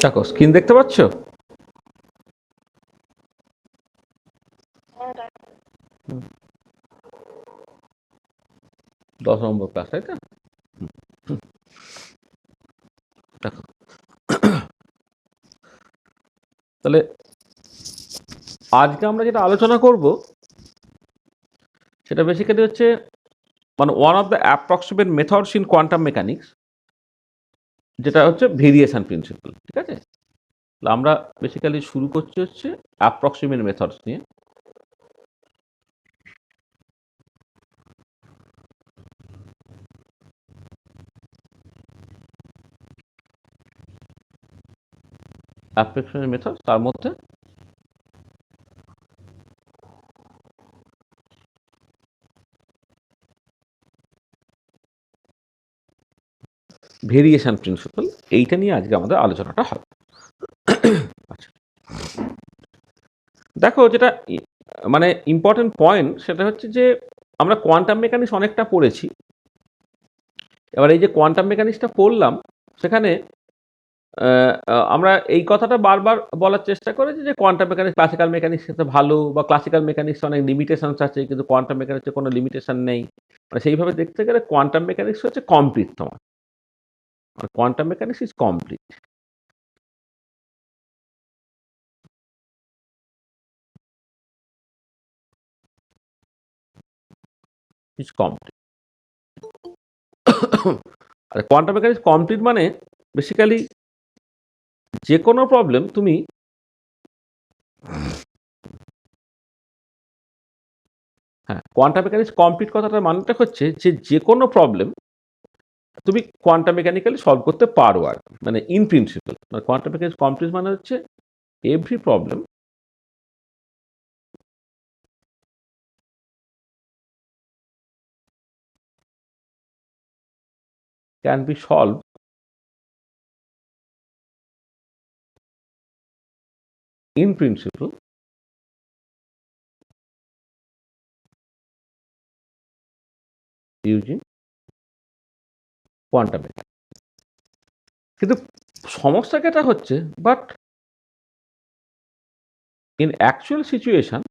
দেখো স্ক্রিন দেখতে পাচ্ছ? হুম, 10 নম্বর ক্লাস, তাই তো? হুম, দেখো তাহলে আজকে আমরা যেটা আলোচনা করব সেটা বেসিক্যালি হচ্ছে মানে one of the approximate methods in quantum mechanics, যেটা হচ্ছে ভেরিয়েশন প্রিন্সিপাল। ঠিক আছে, তাহলে আমরা বেসিক্যালি শুরু করছি হচ্ছে অ্যাপ্রক্সিমেট মেথডস নিয়ে। অ্যাপ্রক্সিমেট মেথড, তার মধ্যে ভেরিয়েশন প্রিন্সিপাল, এইটা নিয়ে আজকে আমাদের আলোচনাটা হবে। আচ্ছা, দেখো যেটা মানে ইম্পর্টেন্ট পয়েন্ট সেটা হচ্ছে যে আমরা কোয়ান্টাম মেকানিক্স অনেকটা পড়েছি। এবার এই যে কোয়ান্টাম মেকানিক্সটা পড়লাম, সেখানে আমরা এই কথাটা বারবার বলার চেষ্টা করেছি যে কোয়ান্টাম মেকানিক্স ক্লাসিক্যাল মেকানিক্স সাথে ভালো, বা ক্লাসিক্যাল মেকানিক্স অনেক লিমিটেশনস আছে, কিন্তু কোয়ান্টাম মেকানিক্সে কোনো লিমিটেশন নেই। মানে সেইভাবে দেখতে গেলে কোয়ান্টাম মেকানিক্স হচ্ছে কমপ্লিট তোমার, মানে quantum mechanics is complete, is complete. আর কোয়ান্টাম মেকানিক্স কমপ্লিট মানে বেসিক্যালি যে কোনো প্রবলেম তুমি, হ্যাঁ, কোয়ান্টাম মেকানিক্স কমপ্লিট কথাটার মানেটা হচ্ছে যে যে কোনো প্রবলেম তুমি কোয়ান্টাম মেকানিক্যালি সলভ করতে পারো, আর মানে ইন প্রিন্সিপাল। মানে কোয়ান্টাম মেকানিক্স কমপ্লিট মানে হচ্ছে every problem can be solve in principle using quantum mechanics। কিন্তু সমস্যাটা হচ্ছে, but in actual situation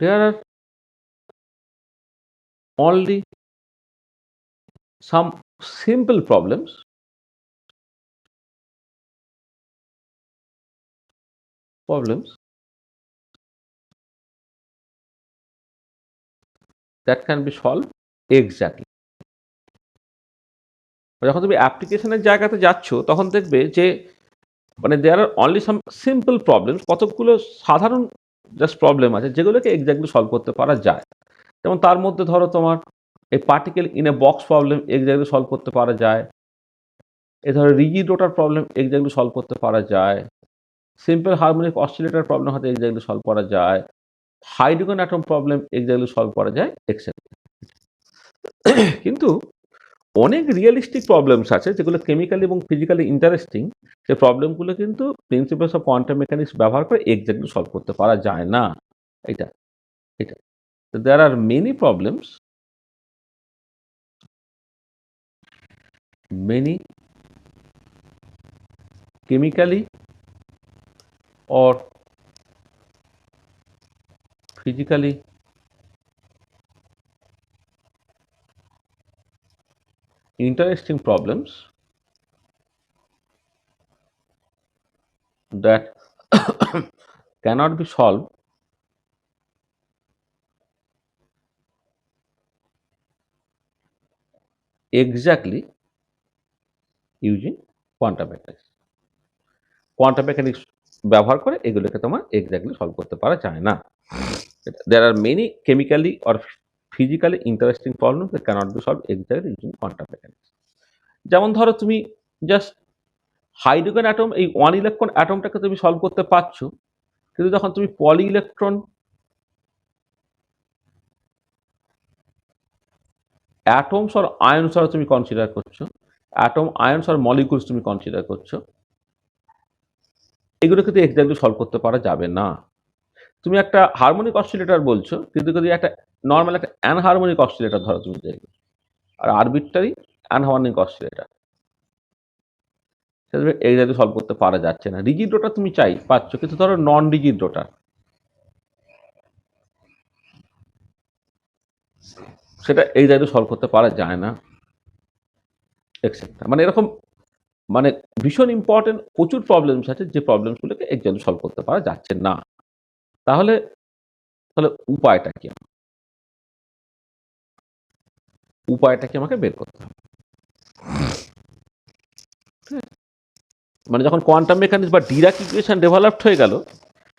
there are only some simple problems that can be solved exactly। যখন তুমি অ্যাপ্লিকেশনের জায়গাতে যাচ্ছ তখন দেখবে যে মানে দেয়ার আর অনলি সাম সিম্পল প্রবলেমস, কতগুলো সাধারণ জাস্ট প্রবলেম আছে যেগুলোকে এক্স্যাক্টলি সলভ করতে পারা যায়। যেমন তার মধ্যে ধরো তোমার এই particle in a box problem exactly solve করতে পারা যায়, এ ধরো রিজিড রোটার প্রবলেম এক্স্যাক্টলি সলভ করতে পারা যায়, সিম্পল হারমোনিক অসিলেটর প্রবলেম হয়তো এক্স্যাক্টলি সলভ করা যায়, hydrogen atom problem exactly solve করা যায়, এক্সেট্রা। কিন্তু অনেক রিয়েলিস্টিক প্রবলেমস আছে যেগুলো কেমিক্যালি এবং ফিজিক্যালি ইন্টারেস্টিং, সেই প্রবলেমগুলো কিন্তু প্রিন্সিপালস অফ কোয়ান্টাম মেকানিক্স ব্যবহার করে এক্স্যাক্টলি সলভ করতে পারা যায় না। এটা এটা there are many problems, many chemically or physically interesting problems that cannot be solved exactly using quantum mechanics। Quantum mechanics ব্যবহার করে এগুলোকে তোমার এক্স্যাক্টলি সলভ করতে পারা যায় না। There are many chemically or physically interesting problem that cannot be solve exactly using quantum mechanics. যেমন ধরো তুমি জাস্ট হাইড্রোজেন অ্যাটম, এই ওয়ান ইলেকট্রন অ্যাটমটাকে তুমি সলভ করতে পারছো, কিন্তু যখন তুমি পলি ইলেকট্রন অ্যাটমস আর আয়নস আর তুমি কনসিডার করছো, অ্যাটম আয়নস আর মলিকুলস তুমি কনসিডার করছো, এগুলো কিন্তু এক্স্যাক্টলি সলভ করতে পারা যাবে না। তুমি একটা হারমোনিক অসিলেটর বলছো, কিন্তু যদি একটা নরমাল একটা অ্যানহারমোনিক অসিলেটর ধরো তুমি দেখবে। আর আরবিট্রারি অ্যানহারমোনিক অসিলেটর। সেটা এক্সাক্টলি সলভ করতে পারা যাচ্ছে না। রিজিড রোটার তুমি পাচ্ছ, কিন্তু ধরো নন রিজিড রোটার, সেটা এক্সাক্টলি সলভ করতে পারা যায় না, এক্সেট্রা। মানে এরকম, মানে ভীষণ ইম্পর্টেন্ট প্রচুর প্রবলেমস আছে যে প্রবলেমসগুলোকে এক্সাক্টলি সলভ করতে পারা যাচ্ছে না। তাহলে তাহলে উপায়টা কি? উপায়টা কি আমাকে বের করতে হবে। মানে যখন কোয়ান্টাম মেকানিক্স বা ডিরাক ইকুয়েশন ডেভেলপড হয়ে গেল,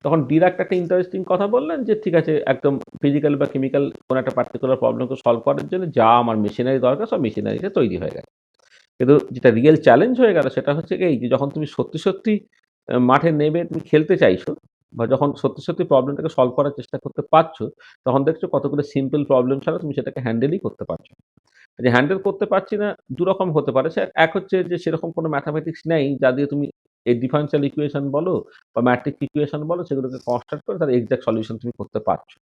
তখন ডিরাক একটা ইন্টারেস্টিং কথা বললেন যে ঠিক আছে, একদম ফিজিক্যাল বা কেমিক্যাল কোনো একটা পার্টিকুলার প্রবলেমকে সলভ করার জন্য যা আমার মেশিনারি দরকার সব মেশিনারিতে তৈরি হয়ে গেছে। কিন্তু যেটা রিয়েল চ্যালেঞ্জ হয়ে গেল সেটা হচ্ছে কি, এই যে যখন তুমি সত্যি সত্যি মাঠে নেমে তুমি খেলতে চাইছো, বা যখন সত্যি সত্যি প্রবলেমটাকে সলভ করার চেষ্টা করতে পারছো, তখন দেখছো কতগুলো সিম্পল প্রবলেম ছাড়া তুমি সেটাকে হ্যান্ডেলই করতে পারছো না। যে হ্যান্ডেল করতে পারছি না, দুরকম হতে পারে। সে এক হচ্ছে যে সেরকম কোনো ম্যাথামেটিক্স নেই যা দিয়ে তুমি এই ডিফারেনশিয়াল ইকুয়েশন বলো বা ম্যাট্রিক্স ইকুয়েশন বলো, সেগুলোকে কনস্ট্রাক্ট করে তার এক্সাক্ট সলিউশন তুমি করতে পারছো।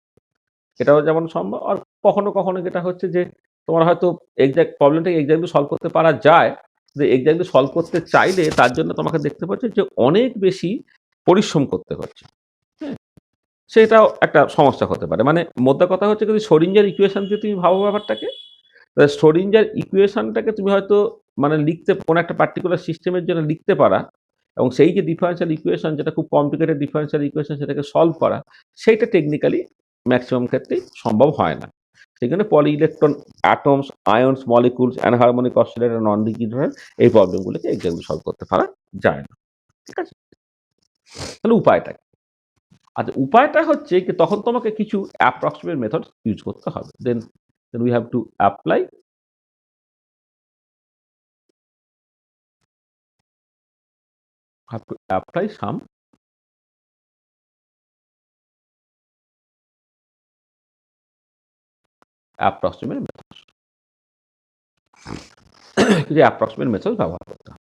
এটাও যেমন সম্ভব। আর কখনো কখনো যেটা হচ্ছে যে তোমার হয়তো এক্সাক্ট প্রবলেমটাকে এক্সাক্টলি সলভ করতে পারা যায়, যে এক্সাক্টলি সলভ করতে চাইলে তার জন্য তোমাকে দেখতে পাচ্ছ যে অনেক বেশি পরিশ্রম করতে হচ্ছে। হ্যাঁ? সেটাও একটা সমস্যা হতে পারে। মানে মোদ্দা কথা হচ্ছে, যদি শ্রোডিঞ্জার ইকুয়েশন দিয়ে তুমি ভাবো ব্যাপারটাকে, তাহলে শ্রোডিঞ্জার ইকুয়েশনটাকে তুমি হয়তো মানে লিখতে কোনো একটা পার্টিকুলার সিস্টেমের জন্য লিখতে পারা, এবং সেই যে ডিফারেনশিয়াল ইকুয়েশন যেটা খুব কমপ্লিকেটেড ডিফারেনশিয়াল ইকুয়েশন সেটাকে সলভ করা, সেইটা টেকনিক্যালি ম্যাক্সিমাম ক্ষেত্রেই সম্ভব হয় না। সেখানে poly electron, atoms, ions, molecules, anharmonic oscillator, non rigid এই প্রবলেমগুলোকে এক্সাক্টলি সলভ করতে পারা যায় না। ঠিক আছে? তাহলে উপায়টা কি? আচ্ছা, উপায়টা হচ্ছে কি, তখন তোমাকে কিছু অ্যাপ্রক্সিমেট মেথড ইউজ করতে হবে। Then we have to apply some approximate method. কিছু অ্যাপ্রক্সিমেট মেথড ব্যবহার করতে হবে।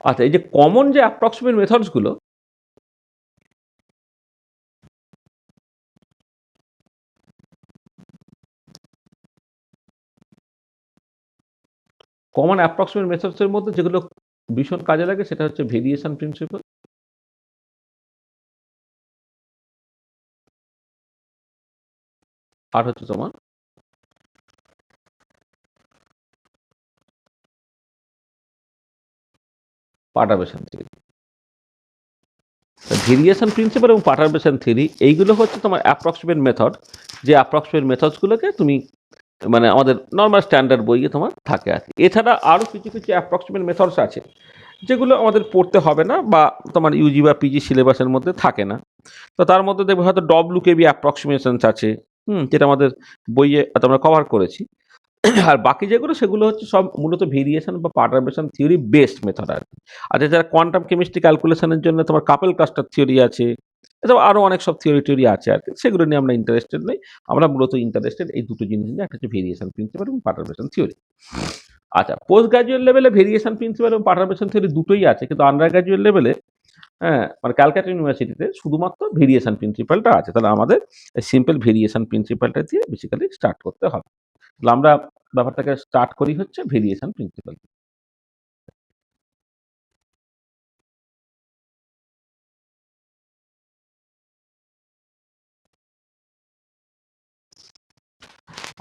আচ্ছা, এই যে কমন যে অ্যাপ্রক্সিমেট মেথডস গুলো, কমন অ্যাপ্রক্সিমেট মেথডস এর মধ্যে যেগুলো ভীষণ কাজে লাগে সেটা হচ্ছে ভেরিয়েশন প্রিন্সিপাল, আর হচ্ছে তোমার পার্টারবেশন থিওরি। ভেরিয়েশন প্রিন্সিপাল এবং পার্টারবেশন থিওরি এইগুলো হচ্ছে তোমার অ্যাপ্রক্সিমেট মেথড, যে অ্যাপ্রক্সিমেট মেথডস গুলোকে তুমি মানে আমাদের নরমাল স্ট্যান্ডার্ড বইয়ে তোমার থাকে আর কি। এছাড়া আরও কিছু কিছু অ্যাপ্রক্সিমেট মেথডস আছে যেগুলো আমাদের পড়তে হবে না, বা তোমার ইউজি বা পিজি সিলেবাসের মধ্যে থাকে না। তো তার মধ্যে দেখবে হয়তো ডব্লিউকেবি অ্যাপ্রক্সিমেশনস আছে, যেটা আমাদের বইয়ে আমরা কভার করেছি। আর বাকি যেগুলো সেগুলো হচ্ছে সব মূলত ভেরিয়েশন বা পার্টারবেশন থিওরি বেসড মেথড আর কি। আচ্ছা, যারা কোয়ান্টাম কেমিস্ট্রি ক্যালকুলেশনের জন্য তোমার কাপেল ক্লাস্টার থিওরি আছে, এসব আরও অনেক সব থিওরি টিওরি আছে আর কি, সেগুলো নিয়ে আমরা ইন্টারেস্টেড নই। আমরা মূলত ইন্টারেস্টেড এই দুটো জিনিস নিয়ে, একটা হচ্ছে ভেরিয়েশন প্রিন্সিপাল এবং পার্টারবেশন থিওরি। আচ্ছা, পোস্ট গ্রাজুয়েট লেভেলে ভেরিয়েশন প্রিন্সিপাল এবং পার্টারবেশন থিওরি দুটোই আছে, কিন্তু আন্ডার গ্রাজুয়েট লেভেলে, হ্যাঁ, মানে ক্যালকাটা ইউনিভার্সিটিতে শুধুমাত্র ভেরিয়েশন প্রিন্সিপালটা আছে। তাহলে আমাদের সিম্পল ভেরিয়েশন প্রিন্সিপালটা দিয়ে বেসিক্যালি স্টার্ট করতে হবে। তাহলে আমরা ব্যাপারটাকে স্টার্ট করি হচ্ছে ভেরিয়েশন প্রিন্সিপাল।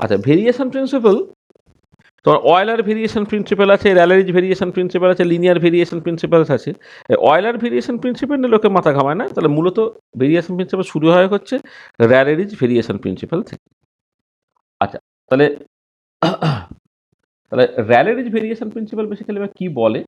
আচ্ছা, ভেরিয়েশন প্রিন্সিপাল, তোমার অয়েলার ভেরিয়েশন প্রিন্সিপাল আছে, র্যালেরিজ ভেরিয়েশন প্রিন্সিপাল আছে, লিনিয়ার ভেরিয়েশন প্রিন্সিপালস আছে। অয়েলার ভেরিয়েশন প্রিন্সিপাল নিয়ে লোকে মাথা ঘামায় না। তাহলে মূলত ভেরিয়েশন প্রিন্সিপাল শুরু হয় হচ্ছে র্যালেরিজ ভেরিয়েশন প্রিন্সিপাল থেকে। আচ্ছা, তাহলে তাহলে র্যালেরিজ ভেরিয়েশন প্রিন্সিপাল বেসিক্যালি কি বলে?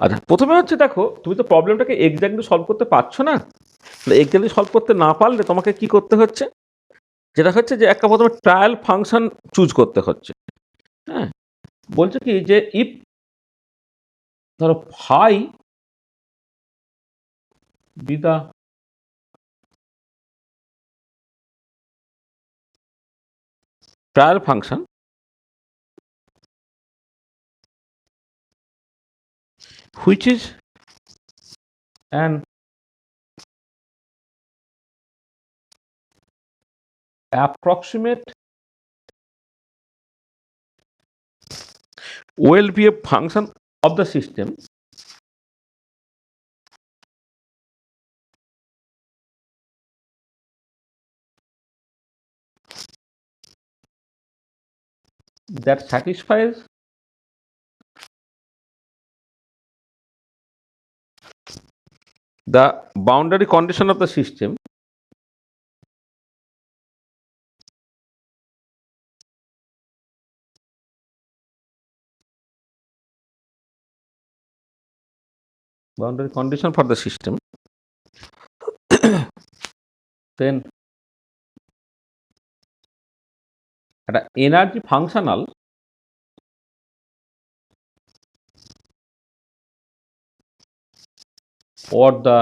আচ্ছা, প্রথমে হচ্ছে দেখো, তুমি তো প্রবলেমটাকে এক্সাক্টলি সলভ করতে পারছো না। তাহলে এক্সাক্টলি সলভ করতে না পারলে তোমাকে কি করতে হচ্ছে, যেটা হচ্ছে যে একটা প্রথমে ট্রায়াল ফাংশন চুজ করতে হচ্ছে। হ্যাঁ, বলছে কি যে ইফ ধরো phi be the trial function which is an approximate well-behaved function of the system that satisfies the boundary condition of the system boundary condition for the system, then একটা energy functional or the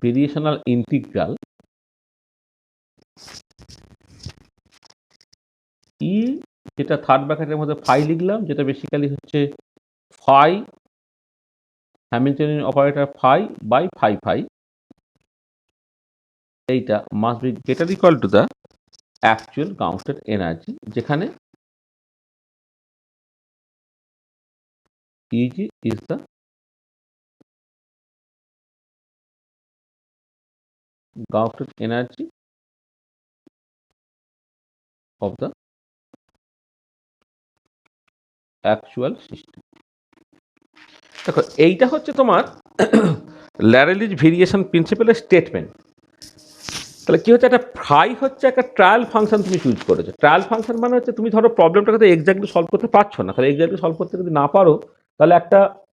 variational integral ই যেটা third ব্র্যাকেটের মধ্যে phi লিখলাম, যেটা basically হচ্ছে phi Hamiltonian operator phi by phi phi, এইটা must be greater equal to the actual counted energy, যেখানে EG is the counted energy of the actual system. দেখো এইটা হচ্ছে তোমার ল্যারেলিজ ভেরিয়েশন প্রিন্সিপালের স্টেটমেন্ট। তাহলে কি হচ্ছে, একটা ফাই হচ্ছে একটা ট্রায়াল ফাংশন তুমি চুজ করেছো। ট্রায়াল ফাংশন মানে হচ্ছে তুমি ধরো প্রবলেমটাকে তো এক্স্যাক্টলি সলভ করতে পারছো না, তাহলে এক্স্যাক্টলি সলভ করতে যদি না পারো তাহলে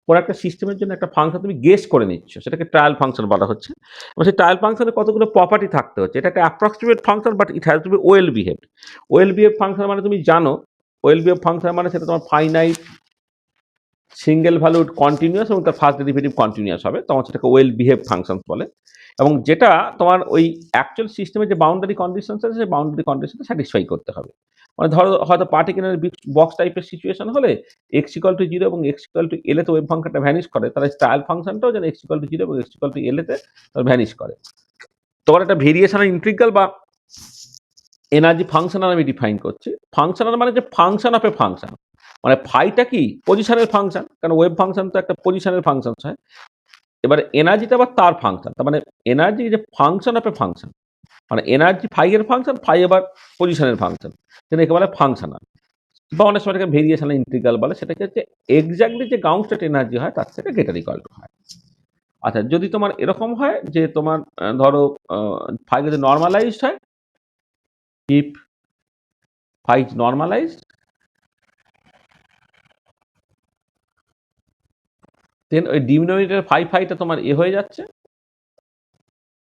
কোনো একটা সিস্টেমের জন্য একটা ফাংশন তুমি গেস করে নিচ্ছ, সেটাকে ট্রায়াল ফাংশন বলা হচ্ছে। এবং সেই ট্রায়াল ফাংশনে কতগুলো প্রপার্টি থাকতে হচ্ছে। এটা একটা approximate function, but it has to B well behaved. Well behave function মানে তুমি জানো, ওয়েল বিহেভ ফাংশন মানে সেটা তোমার ফাইনাইট সিঙ্গেল ভ্যালুড কন্টিনিউয়াস এবং তার ফার্স্ট ডেরিভেটিভ কন্টিনিউয়াস হবে, তখন সেটাকে ওয়েল বিহেভ ফাংশন বলে। এবং যেটা তোমার ওই অ্যাকচুয়াল সিস্টেমের যে বাউন্ডারি কন্ডিশনস আছে সেই বাউন্ডারি কন্ডিশনটা স্যাটিসফাই করতে হবে। মানে ধরো হয়তো পার্টিকুলার বক্স টাইপের সিচুয়েশন হলে x ইকুয়াল টু 0 এবং x ইকুয়াল টু l এ তো ওয়েভ ফাংশনটা ভ্যানিশ করে, তাহলে ট্রায়াল ফাংশনটাও যেন x ইকুয়াল টু 0 এবং x ইকুয়াল টু l এতে ভ্যানিশ করে। তোমার একটা ভেরিয়েশনাল ইন্টিগ্রাল বা এনার্জি ফাংশনাল আমি ডিফাইন করছি। ফাংশনাল মানে যে ফাংশন অফ এ ফাংশন, মানে ফাইটা কি পজিশনের ফাংশন, কারণ ওয়েভ ফাংশন তো একটা পজিশনের ফাংশন হয়। এবারে এনার্জিটা আবার তার ফাংশন, তার মানে এনার্জি যে ফাংশন অফ এ ফাংশন, মানে এনার্জি ফাই এর ফাংশন, ফাই আবার পজিশনের ফাংশন, সেটা একেবারে ফাংশনাল। বা অনেক সময় এটাকে ভেরিয়েশনাল ইন্টিগ্রাল বলে, সেটাকে হচ্ছে এক্স্যাক্টলি যে গ্রাউন্ড স্টেট এনার্জি হয় তার থেকে গ্রেটার ইকুয়াল টু হয়। আচ্ছা, যদি তোমার এরকম হয় যে তোমার ধরো ফাই যদি নর্মালাইজড হয়, ইফ ফাই ইজ নর্মালাইজড দেন ওই ডিনোমিনেটর ফাই ফাইটা তোমার হয়ে যাচ্ছে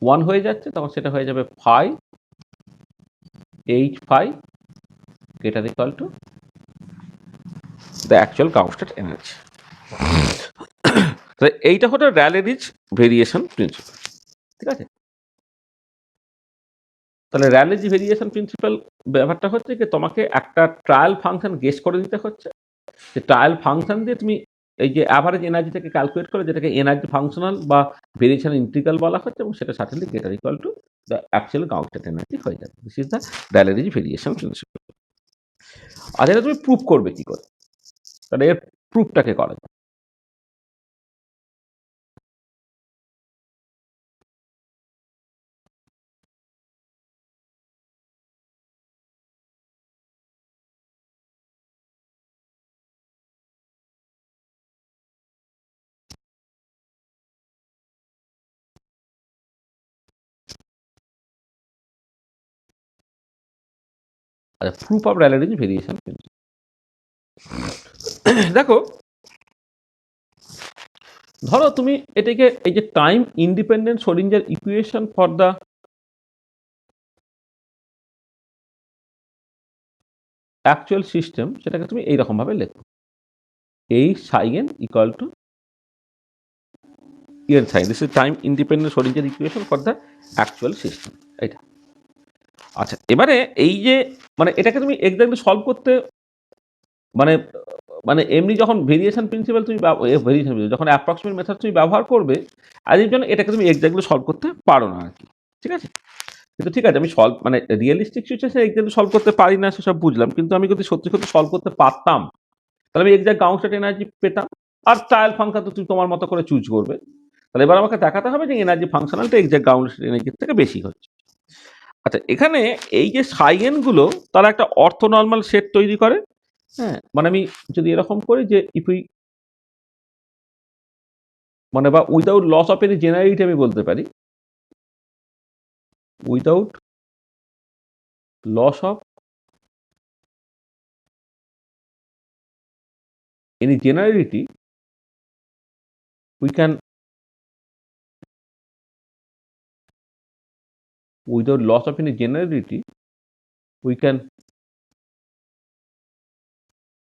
1 হয়ে যাচ্ছে, তখন সেটা হয়ে যাবে phi H phi greater equal to the actual counted energy. তো এইটা হলো র্যালেরিজ ভেরিয়েশন প্রিন্সিপাল, ঠিক আছে। তাহলে র্যালেরিজ ভেরিয়েশন প্রিন্সিপাল ব্যাপারটা হচ্ছে যে তোমাকে একটা ট্রায়াল ফাংশন গেস করে দিতে হচ্ছে, যে ট্রায়াল ফাংশন দিয়ে তুমি এই যে অ্যাভারেজ এনার্জিটাকে ক্যালকুলেট করে, যেটাকে এনার্জি ফাংশনাল বা ভেরিয়েশন ইন্টিগ্রাল বলা হচ্ছে, এবং সেটা certainly greater equal to the actual counted energy হয়ে যাবে। This is the Rayleigh Ritz variation principle. আর এটা তুমি প্রুভ করবে কি করে, তাহলে এর প্রুফটাকে করা যায়। আচ্ছা, proof of Rayleigh Ritz variation principle. দেখো, ধরো তুমি এটাকে এই যে time independent Schrodinger equation for the actual system, সেটাকে তুমি এইরকম ভাবে লেখো, H psi N equal to ইয়ের সাইন, this is time independent Schrodinger equation for the actual system. এটা আচ্ছা, এবারে এই যে মানে এটাকে তুমি এক্সাক্টলি সলভ করতে মানে মানে এমনি যখন ভেরিয়েশন প্রিন্সিপাল তুমি ভেরিয়েশন যখন অ্যাপ্রক্সিমেট মেথড তুমি ব্যবহার করবে, আজের জন্য এটাকে তুমি এক্সাক্টলি সলভ করতে পারো না আর কি। ঠিক আছে? কিন্তু ঠিক আছে, আমি সলভ মানে রিয়েলিস্টিক সিচুয়েশনে এক্সাক্টলি সলভ করতে পারি না সেসব বুঝলাম। কিন্তু আমি যদি সত্যি সত্যি সলভ করতে পারতাম, তাহলে আমি এক্সাক্ট গাউস এনার্জি পেতাম। আর ট্রায়াল ফাংশন তো তুমি তোমার মতো করে চুজ করবে। তাহলে এবার আমাকে দেখাতে হবে যে এনার্জি ফাংশনালটা এক্সাক্ট গাউস এনার্জির থেকে বেশি হচ্ছে। আচ্ছা, এখানে এই যে সাইয়েন গুলো তারা একটা অর্থোনর্মাল সেট তৈরি করে। হ্যাঁ? মানে আমি যদি এরকম করি যে ইফ উই মানে বা without loss of any generality আমি বলতে পারি। Without loss of any generality we can without loss of any generality we can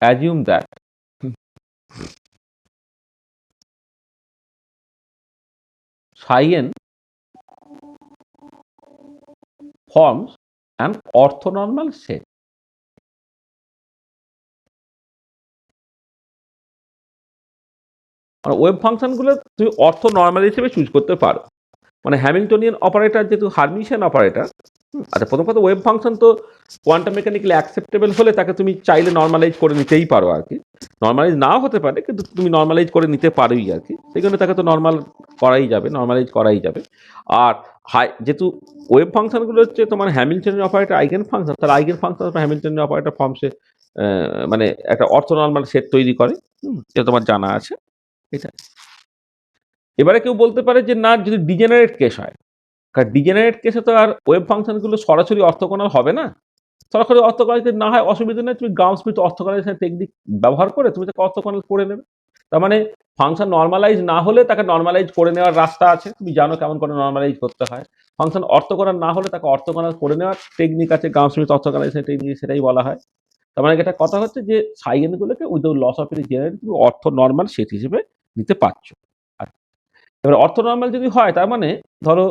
assume that psi n forms an orthonormal set. মানে ওয়েভ ফাংশনগুলো তুমি অর্থোনর্মাল হিসেবে choose করতে পারো। মানে হ্যামিল্টনিয়ান অপারেটর যেহেতু হার্মিশিয়ান অপারেটর। আচ্ছা, প্রথম কথা ওয়েভ ফাংশন তো কোয়ান্টাম মেকানিক্যালি অ্যাকসেপ্টেবল হলে তাকে তুমি চাইলে নর্মালাইজ করে নিতেই পারো আর কি। নর্মালাইজ নাও হতে পারে, কিন্তু তুমি নর্মালাইজ করে নিতে পারোই আর কি। সেই জন্য তাকে তো নর্মাল করাই যাবে, নর্মালাইজ করাই যাবে। আর যেহেতু ওয়েভ ফাংশনগুলো হচ্ছে তোমার হ্যামিল্টনিয়ান অপারেটর আইগেন ফাংশন, তার আইগেন ফাংশন হ্যামিল্টনিয়ান অপারেটর ফর্মসে মানে একটা অর্থোনর্মাল সেট তৈরি করে। এটা তোমার জানা আছে। এটা এবারে কেউ বলতে পারে যে না, যদি ডিজেনারেট কেস হয়, কারণ ডিজেনারেট কেসে তো আর ওয়েভ ফাংশনগুলো সরাসরি অর্থোগোনাল হবে না। সরাসরি অর্থোগোনাল যদি না হয় অসুবিধা নেই, তুমি গাউস স্মিথ অর্থোগোনালাইজেশন টেকনিক ব্যবহার করে তুমি তাকে অর্থোগোনাল করে নেবে। তার মানে ফাংশন নরমালাইজ না হলে তাকে নরমালাইজ করে নেওয়ার রাস্তা আছে, তুমি জানো কেমন করে নরমালাইজ করতে হয়। ফাংশন অর্থোগোনাল না হলে তাকে অর্থোগোনাল করে নেওয়ার টেকনিক আছে, গাউস স্মিথ অর্থোগোনালাইজেশন টেকনিক, সেটাই বলা হয়। তার মানে এটা কথা হচ্ছে যে সাইগেনগুলোকে without loss of any general তুমি অর্থ নরমাল সেট হিসেবে নিতে পারছো। এবার অর্থোনর্মাল যদি হয়, তার মানে ধরো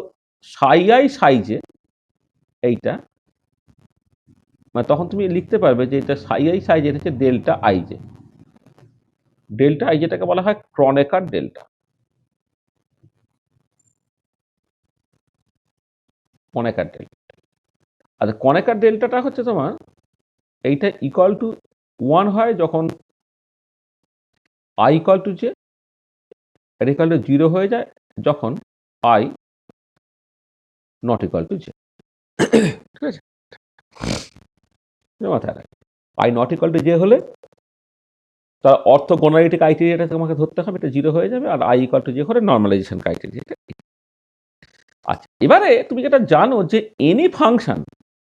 সাই আই সাই জে এইটা, মানে তখন তুমি লিখতে পারবে যে এটা সাই আই সাই জে হচ্ছে delta i j. Delta i জেটাকে বলা হয় ক্রনেকার ডেল্টা, ক্রনেকার ডেল্টা। আচ্ছা, ক্রনেকার ডেল্টাটা হচ্ছে তোমার এইটা ইকুয়াল টু 1 হয় যখন আই ইকুয়াল টু জে, এটা ইকুয়াল টু 0 হয়ে যায় যখন I not equal to J. ঠিক আছে? মাথায় রাখবে, I not equal to J হলে তার অর্থোগোনালিটি ক্রাইটেরিয়াটা তোমাকে ধরতে হবে, এটা 0 হয়ে যাবে। আর আই ইকুয়াল টু জে হলে নর্মালাইজেশন ক্রাইটেরিয়াটা। আচ্ছা, এবারে তুমি যেটা জানো যে any function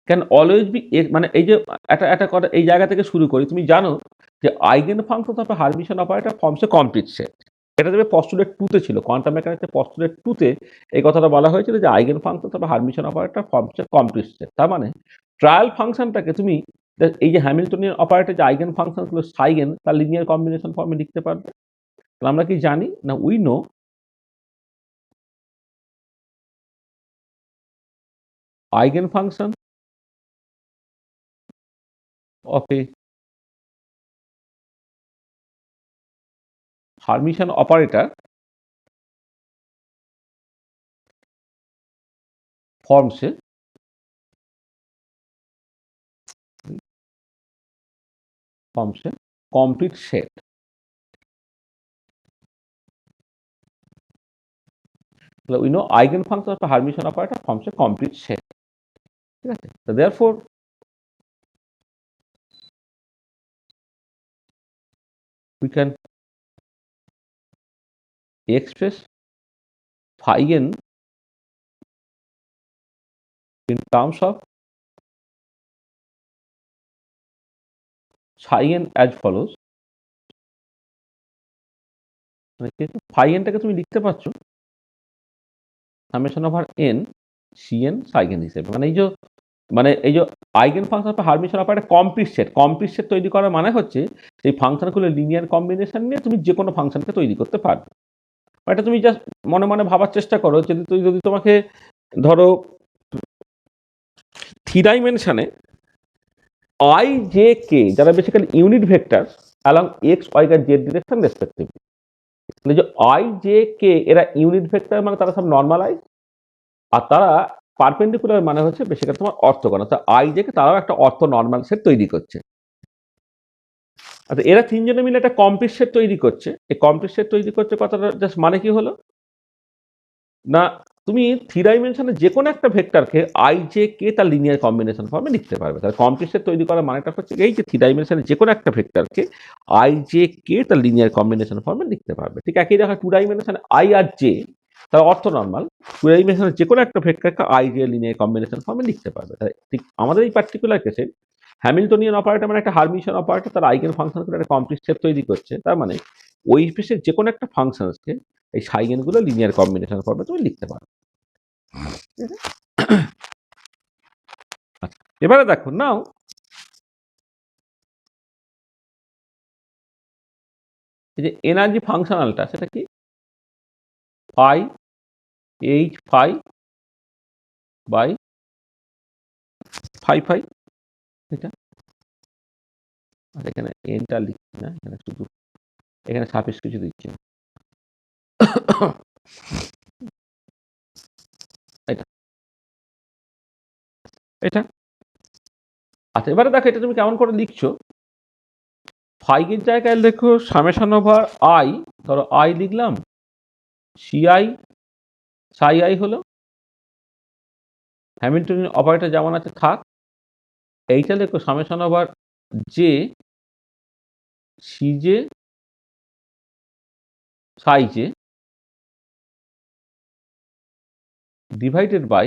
can always be, মানে এই যে একটা কথা এই জায়গা থেকে শুরু করি। তুমি জানো যে eigen function of Hermitian operator forms a complete set. এটা দেবে পস্টুলেট 2 তে ছিল, কোয়ান্টাম মেকানিক্সের পস্টুলেট 2 তে এই কথাটা বলা হয়েছিল যে eigen function of Hermitian operator forms a complete set. তার মানে ট্রায়াল ফাংশনটাকে তুমি এই যে হ্যামিল্টনিয়ান অপারেটর যে আইগেন ফাংশন গুলো সাইগেন, তার লিনিয়ার কম্বিনেশন ফর্মে লিখতে পারবে। তাহলে আমরা কি জানি না, we know eigen function of a Hermitian operator forms a complete set. So we know eigenfunction of a Hermitian operator forms a complete set. So therefore, we can express phi n in terms of psi n as follows. phi n টাকে তুমি লিখতে পারছো summation over n cn সাইগেন হিসেবে। মানে এই যে eigen function of Hermitian operator complete set তৈরি করার মানে হচ্ছে এই ফাংশনগুলো লিনিয়ার কম্বিনেশন নিয়ে তুমি যে কোনো ফাংশনকে তৈরি করতে পারবে। এটা তুমি জাস্ট মনে মনে ভাবার চেষ্টা করো যে যদি তোমাকে ধরো 3 ডাইমেনশনে I, J, K যারা basically unit vector along x y আর জেড ডিরেকশন রেসপেক্টিভলি, তাহলে যে I, J, K এরা ইউনিট ভেক্টর মানে তারা সব নর্মালাইজ, আর তারা পারপেন্ডিকুলার মানে হচ্ছে বেসিক্যালি তোমার অর্থগোনাল। তো I, J কে তারাও একটা অর্থ নর্মাল সেট তৈরি করছে। আচ্ছা, এরা তিনজনে মিলে একটা কমপ্লিট সেট তৈরি করছে। এই কমপ্লিট সেট তৈরি করছে কথাটা জাস্ট মানে কি হলো না, তুমি 3 ডাইমেনশনে যে কোনো একটা ভেক্টরকে I, J, K তার লিনিয়ার কম্বিনেশন ফর্মে লিখতে পারবে। তাহলে কমপ্লিট সেট তৈরি করার মানেটা হচ্ছে এই যে 3 ডাইমেনশনে যে কোনো একটা ভেক্টরকে I, J, K তার লিনিয়ার কম্বিনেশন ফর্মে লিখতে পারবে। ঠিক একই দেখা 2 ডাইমেনশনে I আর J তার অর্থ নরমাল, 2 ডাইমেনশনে যে কোনো একটা ভেক্টরকে I, J লিনিয়ার কম্বিনেশন ফর্মে লিখতে পারবে। তাহলে ঠিক আমাদের এই পার্টিকুলার কেসে হ্যামিল্টনিয়ান অপারেটর মানে একটা হারমিশন অপারেটর তার আইগেন ফাংশন করে একটা কমপ্লিট সেট তৈরি করছে। তার মানে ওই স্পেসের যে কোনো একটা ফাংশনসকে এই সাইগেনগুলো লিনিয়ার কম্বিনেশন ফর্মে তুমি লিখতে পারো। আচ্ছা, এবারে দেখো নাও এই যে এনার্জি ফাংশনালটা সেটা কি phi H phi by phi phi, এটা আর এখানে এনটা লিখছি না, এখানে শুধু এখানে সাফিক্স কিছু দিচ্ছি না। এটা এটা আচ্ছা, এবারে দেখো এটা তুমি কেমন করে লিখছো। ফাইয়ের জায়গায় লেখো সামেশন ওভার আই, ধরো আই লিখলাম, সিআই সাই আই হলো, হ্যামিল্টনিয়ান অপারেটর যেমন আছে থাক, এইটা লেখো summation over J CJ psi J divided by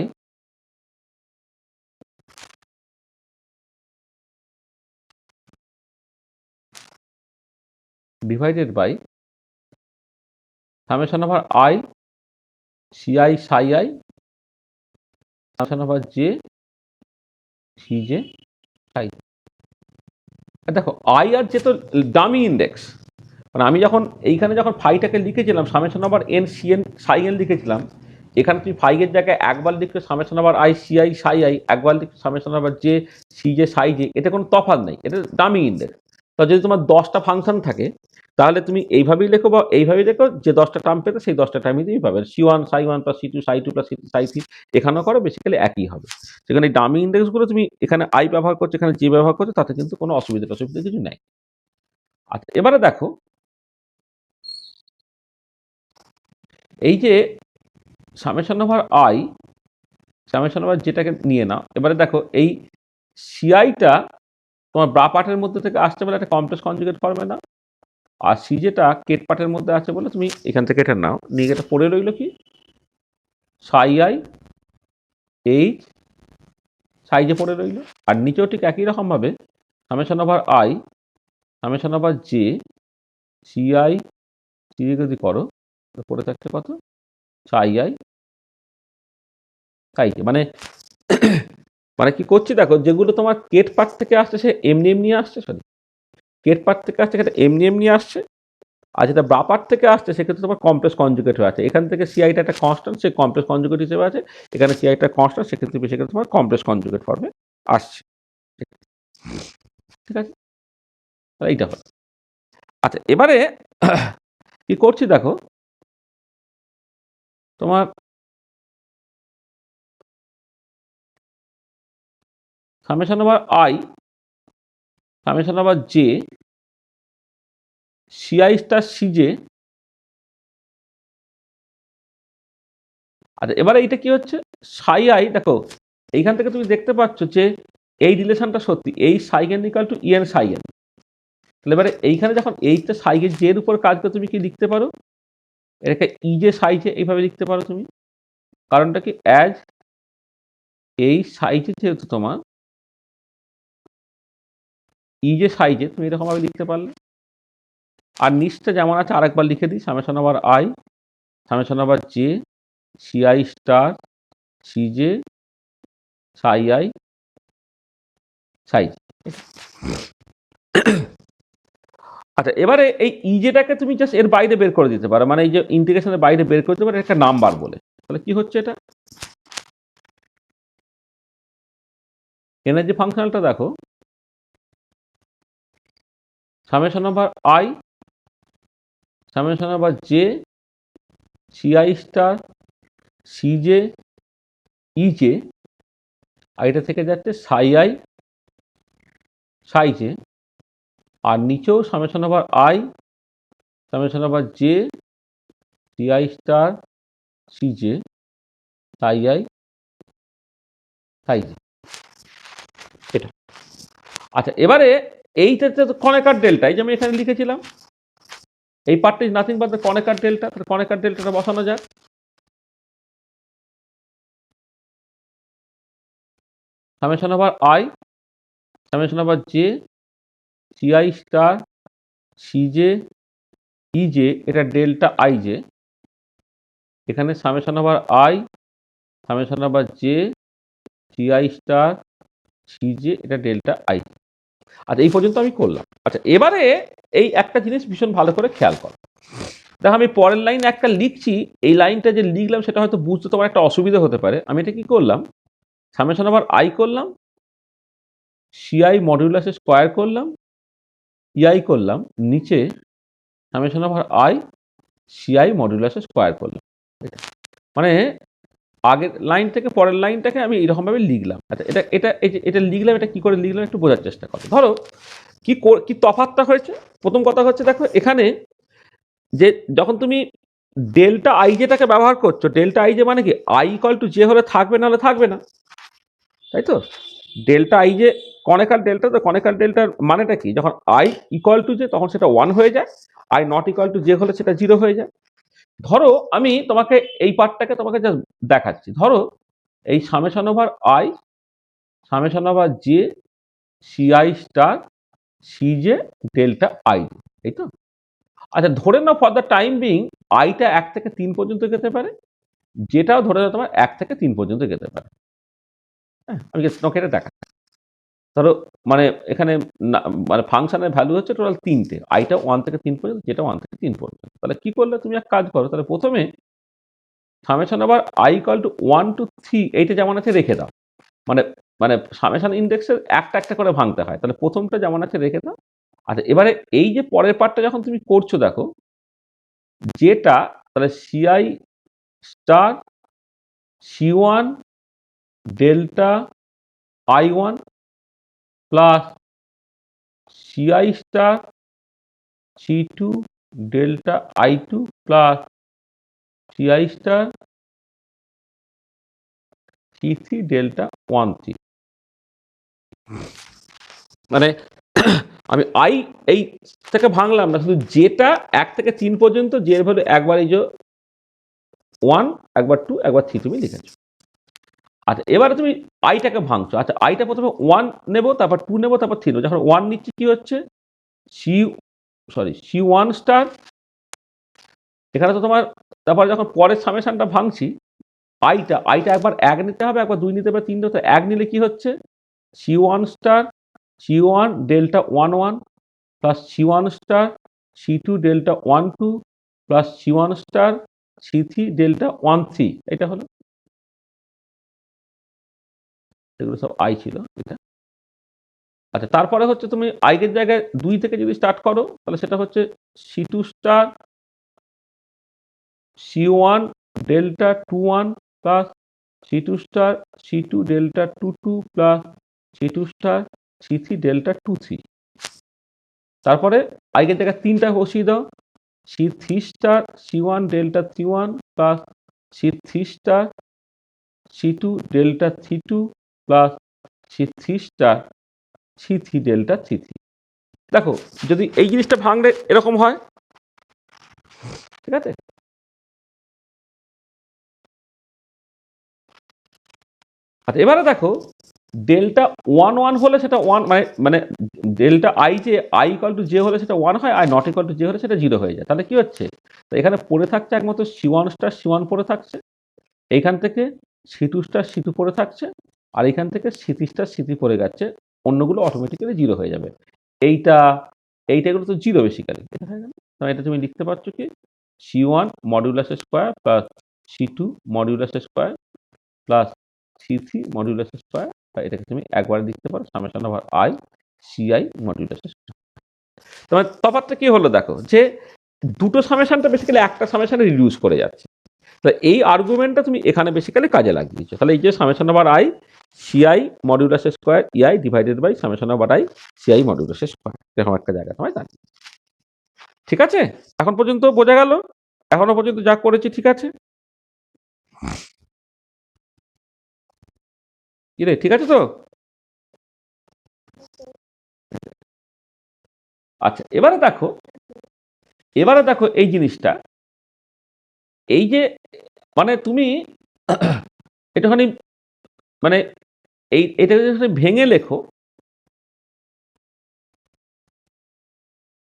summation over I CI psi I summation over J CJ psi. দেখো আই আর জে তো ডামি ইন্ডেক্স, মানে আমি যখন এইখানে যখন ফাইটাকে লিখেছিলাম summation over N C N psi N লিখেছিলাম, এখানে তুমি ফাইয়ের জায়গায় একবার লিখলে summation over I CI psi I, একবার লিখলে summation over J C J psi J, এতে কোনো তফাৎ নেই, এটা ডামি ইন্ডেক্স। তো যদি তোমার 10টা ফাংশন থাকে তাহলে তুমি এইভাবেই লেখো বা এইভাবেই লেখো, যে 10টা টার্ম পেতে সেই 10টা টার্মই তুমি পাবে। C one psi one plus C two psi two plus C psi three এখানেও করো, বেসিক্যালি একই হবে। সেখানে এই ডামি ইন্ডেক্সগুলো তুমি এখানে আই ব্যবহার করছো, এখানে জে ব্যবহার করছো, তাতে কিন্তু কোনো অসুবিধা কিছু নেই। আচ্ছা, এবারে দেখো এই যে summation over I, summation over যেটাকে নিয়ে নাও, এবারে দেখো এই সিআইটা তোমার ব্রা পার্টের মধ্যে থেকে আসছে বলে একটা কমপ্লেক্স কনজুগেট ফর্মে নাও, আর সি যেটা কেট পার্টের মধ্যে আছে বলে তুমি এখান থেকে এটা নাও, নিয়ে এটা পড়ে রইল কি সাই আই এইচ সাই যে পড়ে রইল, আর নিচেও ঠিক একই রকম ভাবে summation over I summation over J CI C যদি করো পড়ে থাকছে কত সাই আই সাই জে। মানে মানে কি করছি দেখো, যেগুলো তোমার কেট পার্ট থেকে আসছে সে এমনি এমনি আসছে, সরি কেট পার্ট থেকে আসছে সেটা এমনি এমনি আসছে, আর যেটা ব্রা পার্ট থেকে আসছে সেক্ষেত্রে তোমার কমপ্লেক্স কনজুগেট হয়ে আছে। এখান থেকে সিআইটা একটা কনস্ট্যান্ট, সে কমপ্লেক্স কনজুগেট হিসেবে আছে, এখানে সিআইটা কনস্ট্যান্ট, সেক্ষেত্রে তোমার কমপ্লেক্স কনজুগেট ফর্মে আসছে। ঠিক আছে, তাহলে এইটা হলো। আচ্ছা, এবারে কি করছি দেখো, তোমার summation over I summation over J ci star সিজে। আচ্ছা, এবারে এইটা কি হচ্ছে সাই আই, দেখো এইখান থেকে তুমি দেখতে পাচ্ছ যে এই রিলেশনটা সত্যি, এই সাইগেন ইকাল টু ইএন সাইগেন। তাহলে এবারে এইখানে যখন এইটা সাইগেন জের উপর কাজ করে তুমি কি লিখতে পারো, এটাকে ই যে সাইজে এইভাবে লিখতে পারো তুমি। কারণটা কি, অ্যাজ এই সাইজে যেহেতু তোমার ই যে সাইজে তুমি এরকম ভাবে লিখতে পারলে। আর নিচটা যেমন আছে আরেকবার লিখে দিই, summation over I summation over J ci star সিজে সাই আই সাইজ। আচ্ছা, এবারে এই ইজেটাকে তুমি জাস্ট এর বাইরে বের করে দিতে পারো, মানে এই যে ইন্টিগ্রেশনের বাইরে বের করে দিতে পারো একটা নাম্বার বলে। তাহলে কি হচ্ছে এটা? এনার্জি ফাংশনালটা দেখো, summation over I, summation over J, ci star, cj, ইজে, আর এটা থেকে যাচ্ছে সাই আই, সাই জে, আর নিচেও summation over I, summation over J, ci star, সিজে, সাই আই, সাই জে, এটা। আচ্ছা, এবারে এইটাতে তো কনেকার ডেল্টা, এই যে আমি এখানে লিখেছিলাম, এই পার্টটা is nothing but the Kronecker delta. Kronecker ডেল্টাটা বসানো যাক। Summation over I, summation over J, ci star, cj, ej, এটা ডেল্টা আই জে, এখানে summation over I, summation over J, ci star, cj, এটা ডেল্টা আই। আচ্ছা, এই পর্যন্ত আমি করলাম। আচ্ছা, এবারে এই একটা জিনিস ভীষণ ভালো করে খেয়াল করো। দেখো, আমি পরের লাইন একটা লিখছি, এই লাইনটা যে লিখলাম সেটা হয়তো বুঝতে তোমার একটা অসুবিধা হতে পারে। আমি এটা কি করলাম, সামেশন ওভার আই করলাম, সিআই মডিউলাসে স্কোয়ার করলাম, ইআই করলাম, নিচে সামেশন ওভার আই, সিআই মডিউলাসে স্কোয়ার করলাম। এটা মানে আগের লাইন থেকে পরের লাইনটাকে আমি এরকমভাবে লিখলাম। আচ্ছা, এটা এটা এই যে এটা লিখলাম, এটা কি করে লিখলাম একটু বোঝার চেষ্টা করো। ধরো কি তফাৎটা হয়েছে। প্রথম কথা হচ্ছে, দেখো এখানে যে যখন তুমি ডেল্টা আইজেটাকে ব্যবহার করছো, ডেল্টা আইজে মানে কি, আই ইকুয়াল টু জে হলে থাকবে, না হলে থাকবে না, তাই তো? ডেল্টা আইজে কনেকার ডেল্টা, তো কনেকার ডেল্টার মানেটা কি, যখন আই ইকুয়াল টু জে তখন সেটা 1 হয়ে যায়, I not equal to J হলে সেটা 0 হয়ে যায়। ধরো আমি তোমাকে এই পার্টটাকে তোমাকে জাস্ট দেখাচ্ছি। ধরো এই summation over I, summation over J, ci star, সিজে, ডেল্টা আই, এই তো। আচ্ছা, ধরে নাও ফর দ্য টাইম বিং আইটা 1 থেকে 3 পর্যন্ত যেতে পারে, যেটাও ধরে নাও তোমার 1 থেকে 3 পর্যন্ত যেতে পারে। হ্যাঁ, আমি তোমাকে এটা দেখাচ্ছি। ধরো মানে এখানে মানে ফাংশনের ভ্যালু হচ্ছে টোটাল 3টে, আইটা 1 থেকে 3 পর্যন্ত, যেটা 1 থেকে 3 পর্যন্ত। তাহলে কি করলে, তুমি এক কাজ করো, তাহলে প্রথমে summation over I equal to 1 to 3 এইটা যেমন আছে রেখে দাও। মানে মানে সামেশন ইন্ডেক্সের একটা একটা করে ভাঙতে হয়, তাহলে প্রথমটা যেমন আছে রেখে দাও। আচ্ছা, এবারে এই যে পরের পার্টটা যখন তুমি করছো, দেখো যেটা, তাহলে CI star, C one, delta I one, plus CI star, C two, delta I two, plus CI star, C three, delta one three. মানে আমি আই এই থেকে ভাঙলাম না, শুধু যেটা 1 থেকে 3 পর্যন্ত, যে ভ্যালু একবার এই যে 1, একবার 2, একবার 3 তুমি লিখেছো। আচ্ছা, এবারে তুমি আইটাকে ভাঙছো। আচ্ছা, আইটা প্রথমে 1 নেব, তারপর 2 নেব, তারপর 3 নেব। যখন 1 নিচ্ছি কি হচ্ছে, সি সি ওয়ান স্টার, এখানে তো তোমার, তারপরে যখন পরের সামেশনটা ভাঙছি, আইটা একবার 1 নিতে হবে, একবার 2 নিতে হবে, 3 নিতে হবে। 1 নিলে কি হচ্ছে, C one star, C one, delta one one, plus C one star, C two, delta one two, plus C one star, C three, delta one three. এটা হলো, এগুলো সব আই ছিল এটা। আচ্ছা, তারপরে হচ্ছে তুমি আইগের জায়গায় 2 থেকে যদি স্টার্ট করো, তাহলে সেটা হচ্ছে C two star, C one, delta two one, plus C two star, C two, delta two two, plus C two star, C three, delta two three. তারপরে আইগের জায়গায় 3টা বসিয়ে দাও, C three star, C one, delta three one, plus C three star, C two, delta three two, plus C three star, C three, delta three three. দেখো, যদি এই জিনিসটা ভাঙলে এরকম হয়, ঠিক আছে? আচ্ছা, এবারে দেখো ডেল্টা ওয়ান ওয়ান হলে সেটা ওয়ান, মানে ডেল্টা আই যে আই ইকুয়াল টু জে হলে সেটা 1 হয়, I not equal to J হলে সেটা 0 হয়ে যায়। তাহলে কি হচ্ছে, তো এখানে পড়ে থাকছে একমাত্র C one star, C one পড়ে থাকছে, এইখান থেকে C two star, C two পড়ে থাকছে, আর এইখান থেকে C three star, C three পড়ে যাচ্ছে। অন্যগুলো অটোমেটিক্যালি 0 হয়ে যাবে। এইটা এইটা এগুলো তো জিরো বেসিক্যালি, এটা হয়ে গেল। তো এটা তুমি লিখতে পারছো কি C1 modulus square plus C2 modulus square plus C3 modulus square, বা এটাকে তুমি একবার লিখতে পারো summation over I CI modulus square. তোমার তফাৎটা কি হলো দেখো, যে দুটো সামেশনটা বেসিক্যালি একটা সামেশনে রিডিউস করে যাচ্ছে। তো এই আর্গুমেন্টটা তুমি এখানে বেসিক্যালি কাজে লাগিয়েছো। তাহলে এই যে summation over I CI modulus square EI divided by summation over I CI modulus square, এরকম একটা জায়গা তোমায় দাঁড়িয়ে। ঠিক আছে, এখন পর্যন্ত বোঝা গেল? এখনো পর্যন্ত যা করেছি ঠিক আছে? কি রে, ঠিক আছে তো? আচ্ছা, এবারে দেখো এই জিনিসটা, এই যে মানে তুমি একটুখানি মানে এটা যদি ভেঙে লেখো,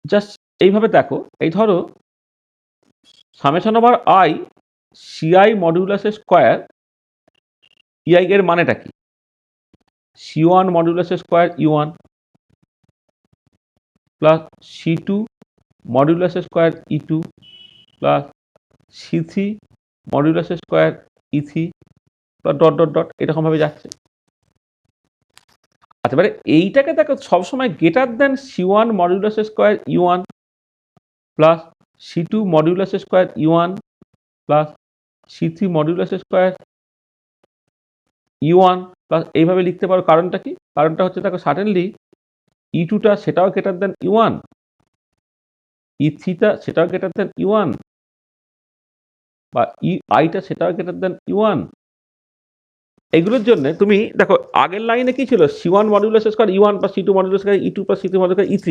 জাস্ট এইভাবে দেখো, এই ধরো summation over I CI modulus square EI এর মানেটা কি? C1 modulus square E1 plus C2 modulus square E2 plus C3 modulus square E3 plus dot dot dot, এরকমভাবে যাচ্ছে। আচ্ছা, এবারে এইটাকে দেখো সবসময় greater than C1 modulus square E1 plus C2 modulus square E1 plus C3 modulus square E1 plus এইভাবে লিখতে পারো। কারণটা কি? কারণটা হচ্ছে দেখো সাডেনলি E2টা সেটাও গ্রেটার দেন E1, E3টা সেটাও গ্রেটার দেন E1, বা EIটা সেটাও গ্রেটার দেন E1। এগুলোর জন্য তুমি দেখো আগের লাইনে কি ছিল, C1 modulus square E1 plus C2 modulus square E2 plus C3 modulus square E3,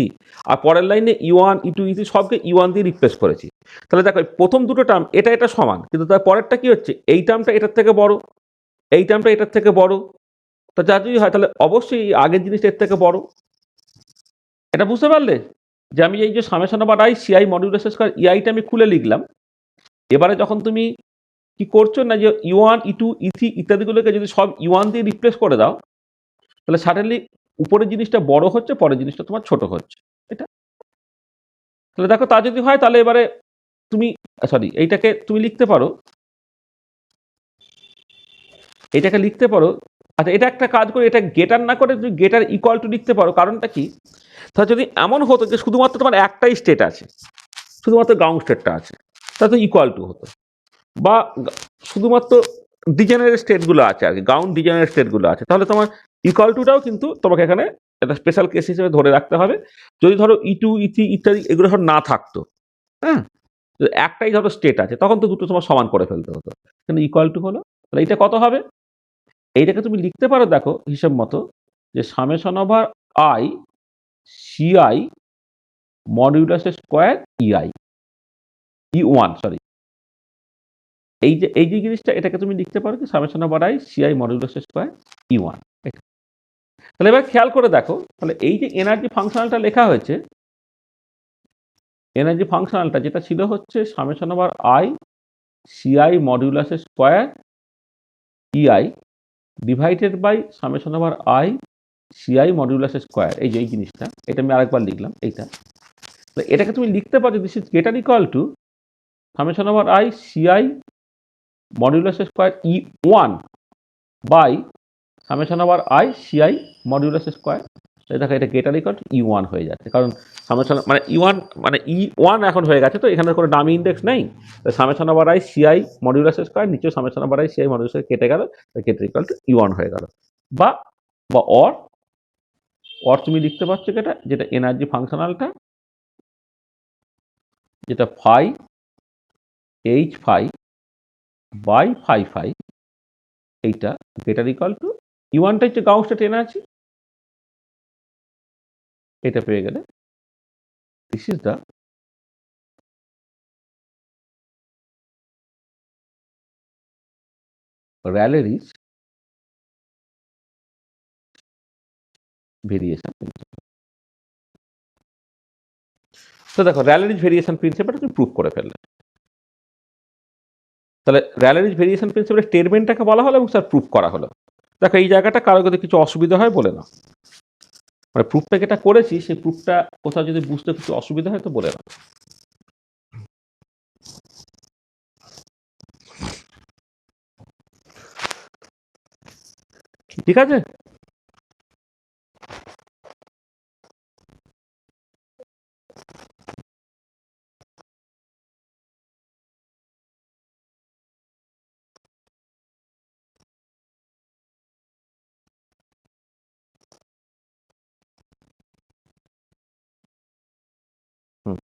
আর পরের লাইনে E1 E2 E3 সবকে E1 দিয়ে রিপ্লেস করেছি। তাহলে দেখো প্রথম দুটো টার্ম এটা সমান, কিন্তু তার পরেরটা কি হচ্ছে, এই টার্মটা এটার থেকে বড়, এই টার্মটা এটার থেকে বড়। তো যা যদি হয় তাহলে অবশ্যই আগের জিনিসটা এর থেকে বড়। এটা বুঝতে পারলে যে আমি এই যে summation over I CI modulus square EIটা আমি খুলে লিখলাম। এবারে যখন তুমি কি করছো না, যে E1 E2 E3 ইত্যাদিগুলোকে যদি সব E1 দিয়ে রিপ্লেস করে দাও, তাহলে সাডেনলি উপরের জিনিসটা বড় হচ্ছে, পরের জিনিসটা তোমার ছোট হচ্ছে। এটা তাহলে দেখো তা যদি হয় তাহলে এবারে তুমি এইটাকে তুমি লিখতে পারো, এটাকে লিখতে পারো। আচ্ছা, এটা একটা কাজ করে, এটা গেটার না করে তুমি গেটার ইকুয়াল টু লিখতে পারো। কারণটা কি? তাহলে যদি এমন হতো যে শুধুমাত্র তোমার একটাই স্টেট আছে, শুধুমাত্র গ্রাউন্ড স্টেটটা আছে, তাহলে তো ইকুয়াল টু হতো। বা শুধুমাত্র ডিজেনারেট স্টেটগুলো আছে আর কি, গ্রাউন্ড ডিজেনারেট স্টেটগুলো আছে, তাহলে তোমার ইকুয়াল টুটাও কিন্তু তোমাকে এখানে একটা স্পেশাল কেস হিসেবে ধরে রাখতে হবে। যদি ধরো E2 E3 ইত্যাদি এগুলো সব না থাকতো, হ্যাঁ, একটাই ধরো স্টেট আছে, তখন তো দুটো তোমার সমান করে ফেলতে হতো, কিন্তু ইকুয়াল টু হলো। তাহলে এটা কত হবে? এইটাকে তুমি লিখতে পারো দেখো হিসেব মতো, যে summation over I CI modulus square EI E1 এই যে জিনিসটা, এটাকে তুমি লিখতে পারো যে summation over I CI modulus square E1। তাহলে এবার খেয়াল করে দেখো, তাহলে এই যে এনার্জি ফাংশনালটা লেখা হয়েছে, এনার্জি ফাংশনালটা যেটা ছিল হচ্ছে summation over I CI modulus square EI divided by summation over I CI modulus square. এই যে এই জিনিসটা, এটা আমি আরেকবার লিখলাম এইটা। তো এটাকে তুমি লিখতে পারো this is greater equal to summation over I CI modulus square E1 by summation over I CI modulus square. দেখো এটা গ্রেটার ইকুয়াল টু E1 হয়ে যাচ্ছে, কারণ সামেশন মানে E1 মানে E1 এখন হয়ে গেছে, তো এখানে কোনো ডামি ইন্ডেক্স নেই। Summation over I CI modulus square, নিচে summation over I CI modulus কেটে গেল, গ্রেটার ইকুয়াল টু E1 হয়ে গেল। বা বা অর তুমি লিখতে পারছো যেটা এনার্জি ফাংশনালটা, যেটা phi H phi by phi phi, এইটা গ্রেটার ইকুয়াল টু E1টা হচ্ছে গ্রাউন্ড স্টেট এনার্জি, এটা পেয়ে গেলে this is the Rayleigh Ritz variation. তো দেখো র্যালেরিজ ভেরিয়েশন প্রিন্সিপালটা তুমি প্রুভ করে ফেললে। তাহলে র্যালেরিজ ভেরিয়েশন প্রিন্সিপালের স্টেটমেন্টটাকে বলা হলো এবং স্যার প্রুভ করা হলো। দেখো এই জায়গাটা কারো যদি কিছু অসুবিধা হয় বলে না। মানে প্রুফটা যেটা করেছি সেই প্রুফটা কোথাও যদি বুঝতে কিছু অসুবিধা হয় তো বলে দাও। ঠিক আছে? হুম,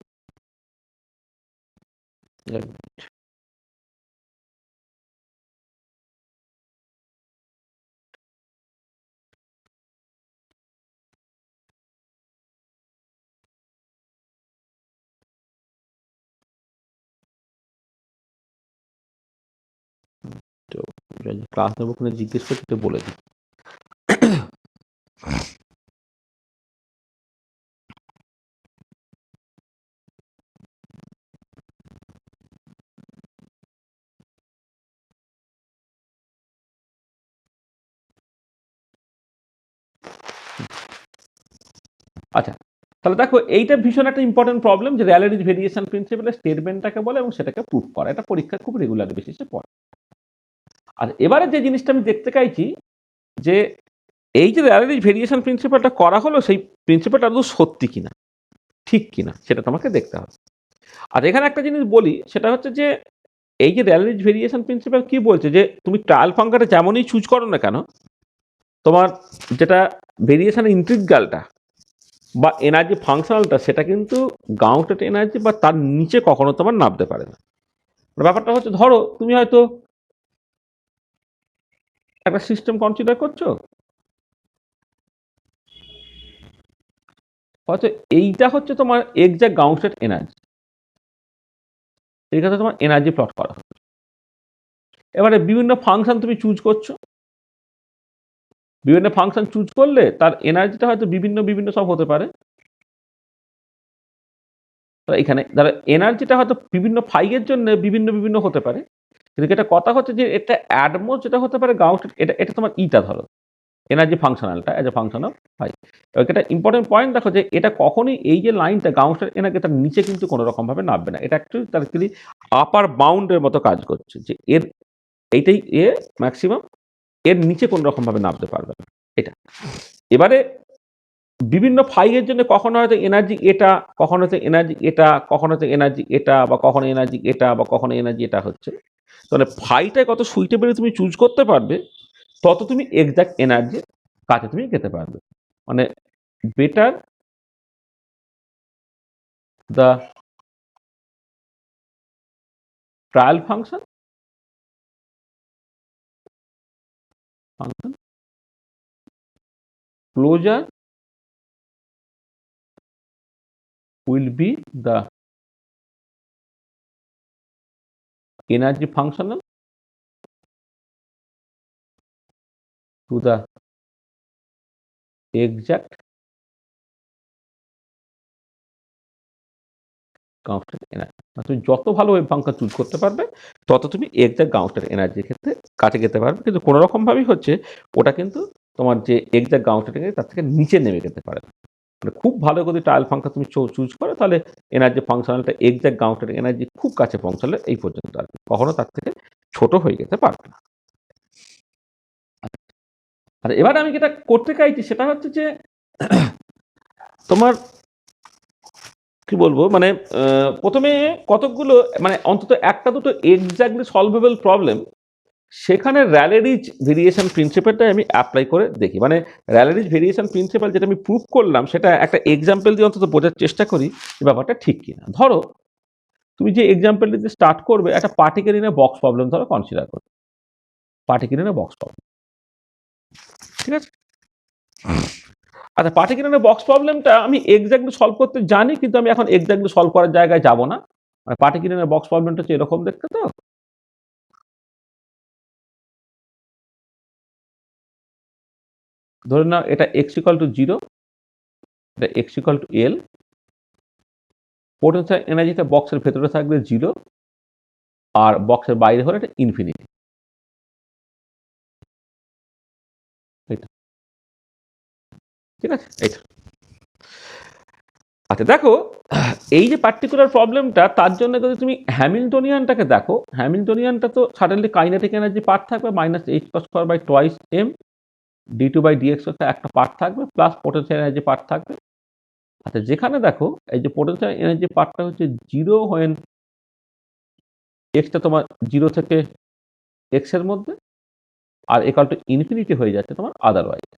তো ক্লাস নেবো কিনা জিজ্ঞেস করছি তো বলে দিই। আচ্ছা, তাহলে দেখো এইটা ভীষণ একটা ইম্পর্টেন্ট প্রবলেম যে র্যালের ভেরিয়েশন প্রিন্সিপালের স্টেটমেন্টটাকে বলে এবং সেটাকে প্রুফ করা। এটা পরীক্ষায় খুব রেগুলার বেসিসে পড়ে। আর এবারে যে জিনিসটা আমি দেখতে চাইছি যে এই যে র্যালের ভেরিয়েশন প্রিন্সিপালটা করা হলো সেই প্রিন্সিপালটা আদৌ সত্যি কিনা, ঠিক কিনা সেটা তোমাকে দেখতে হবে। আর এখানে একটা জিনিস বলি সেটা হচ্ছে যে এই যে র্যালের ভেরিয়েশন প্রিন্সিপাল কি বলছে যে তুমি ট্রায়াল ফাংশনটা যেমনই চুজ করো না কেন, তোমার যেটা ভেরিয়েশন ইন্টিগ্রালটা বা এনার্জি ফাংশনালটা সেটা কিন্তু গাউন্টেড এনার্জি বা তার নিচে কখনো তোমার নামতে পারে না। ব্যাপারটা হচ্ছে ধরো তুমি হয়তো একটা সিস্টেম কনসিডার করছো, হয়তো এইটা হচ্ছে তোমার এক্সাক্ট গাউন্টেড এনার্জি, এইখানে তোমার এনার্জি প্লট করা হচ্ছে। এবারে বিভিন্ন ফাংশন তুমি চুজ করছো, বিভিন্ন ফাংশন চুজ করলে তার এনার্জিটা হয়তো বিভিন্ন বিভিন্ন সব হতে পারে। এখানে ধরো এনার্জিটা হয়তো বিভিন্ন ফাইয়ের জন্য বিভিন্ন বিভিন্ন হতে পারে, কিন্তু এটা কথা হচ্ছে যে এটা অ্যাডমোস্ট যেটা হতে পারে গাউস, এটা এটা তোমার ইটা ধরো এনার্জি ফাংশনালটা as a function of phi. এবার এটা ইম্পর্টেন্ট পয়েন্ট দেখো যে এটা কখনোই এই যে লাইনটা গাউসের এনার্জি তার নিচে কিন্তু কোনো রকম ভাবে নামবে না। এটা অ্যাকচুয়ালি তার অ্যাকচুয়ালি আপার বাউন্ডের মতো কাজ করছে যে এর এইটাই এ ম্যাক্সিমাম, এর নিচে কোনো রকম ভাবে নামতে পারবে না এটা। এবারে বিভিন্ন ফাইয়ের জন্য কখনো হয়তো এনার্জি এটা, কখনো হয়তো এনার্জি এটা, কখনো হয়তো এনার্জি এটা, বা কখনো এনার্জি এটা, বা কখনো এনার্জি এটা হচ্ছে। তাহলে ফাইটায় কত সুইটেবলি তুমি চুজ করতে পারবে তত তুমি এক্সাক্ট এনার্জির কাছে তুমি যেতে পারবে। মানে better the trial function function closer will be the energy functional to the exact গাউসের এনার্জি। তুমি যত ভালো ওয়েভ ফাংশন চুজ করতে পারবে তত তুমি এক্সাক্ট গাউসের এনার্জির ক্ষেত্রে কাছে যেতে পারবে, কিন্তু কোনো রকম ভাবেই হচ্ছে ওটা কিন্তু তোমার যে এক্সাক্ট গাউসের এনার্জি তার থেকে নিচে নেমে যেতে পারে না। মানে খুব ভালো করে ট্রায়াল ফাংশন তুমি চুজ করো তাহলে এনার্জি ফাংশনালটা এক্সাক্ট গাউসের এনার্জি খুব কাছে পৌঁছালে এই পর্যন্ত আর কি, কখনো তার থেকে ছোট হয়ে যেতে পারবে না। আর এবার আমি যেটা করতে চাইছি সেটা হচ্ছে যে তোমার কি বলবো মানে প্রথমে কতকগুলো মানে অন্তত একটা দুটো এক্স্যাক্টলি সলভেবল প্রবলেম সেখানে র্যালেরিজ ভেরিয়েশন প্রিন্সিপালটা আমি অ্যাপ্লাই করে দেখি। মানে র্যালেরিজ ভেরিয়েশন প্রিন্সিপাল যেটা আমি প্রুভ করলাম সেটা একটা এক্সাম্পল দিয়ে অন্তত বোঝার চেষ্টা করি যে ব্যাপারটা ঠিক কিনা। ধরো তুমি যে এক্সাম্পলটা দিয়ে স্টার্ট করবে একটা particle in a box problem ধরো কনসিডার করো, particle in a box problem, ঠিক আছে? আচ্ছা, পার্টিকেল ইন এ বক্স প্রবলেমটা আমি এক্স্যাক্টলি সলভ করতে জানি, কিন্তু আমি এখন এক্স্যাক্টলি সলভ করার জায়গায় যাব না। মানে পার্টিকেল ইন এ বক্স প্রবলেমটা হচ্ছে এরকম দেখতে তো, ধরে নাও এটা এক্স ইকুয়াল টু জিরো, এটা এক্স ইকুয়াল টু এল, পোটেনশিয়াল এনার্জিটা বক্সের ভেতরে থাকবে জিরো আর বক্সের বাইরে হলে এটা ইনফিনিটি। ঠিক আছে, এইটা। আচ্ছা দেখো, এই যে পার্টিকুলার প্রবলেমটা, তার জন্য যদি তুমি হ্যামিল্টনিয়ানটাকে দেখো, হ্যামিল্টনিয়ানটা তো সাডেনলি কাইনেটিক এনার্জি পার্ট থাকবে minus H cross square by twice M D two by DX হচ্ছে একটা পার্ট থাকবে, প্লাস পোটেনশিয়াল এনার্জি পার্ট থাকবে। আচ্ছা যেখানে দেখো এই যে পোটেনশিয়াল এনার্জি পার্টটা হচ্ছে জিরো হোয়েন এক্সটা তোমার জিরো থেকে এক্স এর মধ্যে, আর ইকুয়াল টু ইনফিনিটি হয়ে যাচ্ছে তোমার আদারওয়াইজ,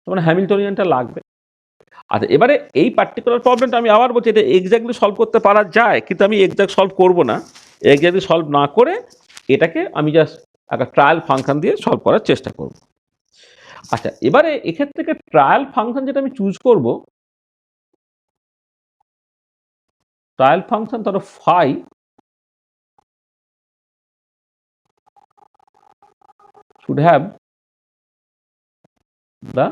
তোমার হ্যামিল্টনিয়ানটা লাগবে। আচ্ছা এবারে এই পার্টিকুলার প্রবলেমটা আমি আবার বলছি, এটা এক্স্যাক্টলি সলভ করতে পারা যায়, কিন্তু আমি এক্স্যাক্ট সলভ করব না। এক্স্যাক্টলি সলভ না করে এটাকে আমি জাস্ট একটা ট্রায়াল ফাংশন দিয়ে সলভ করার চেষ্টা করব। আচ্ছা এবারে এক্ষেত্রে থেকে ট্রায়াল ফাংশন যেটা আমি চুজ করব, ট্রায়াল ফাংশন ধরো phi should have the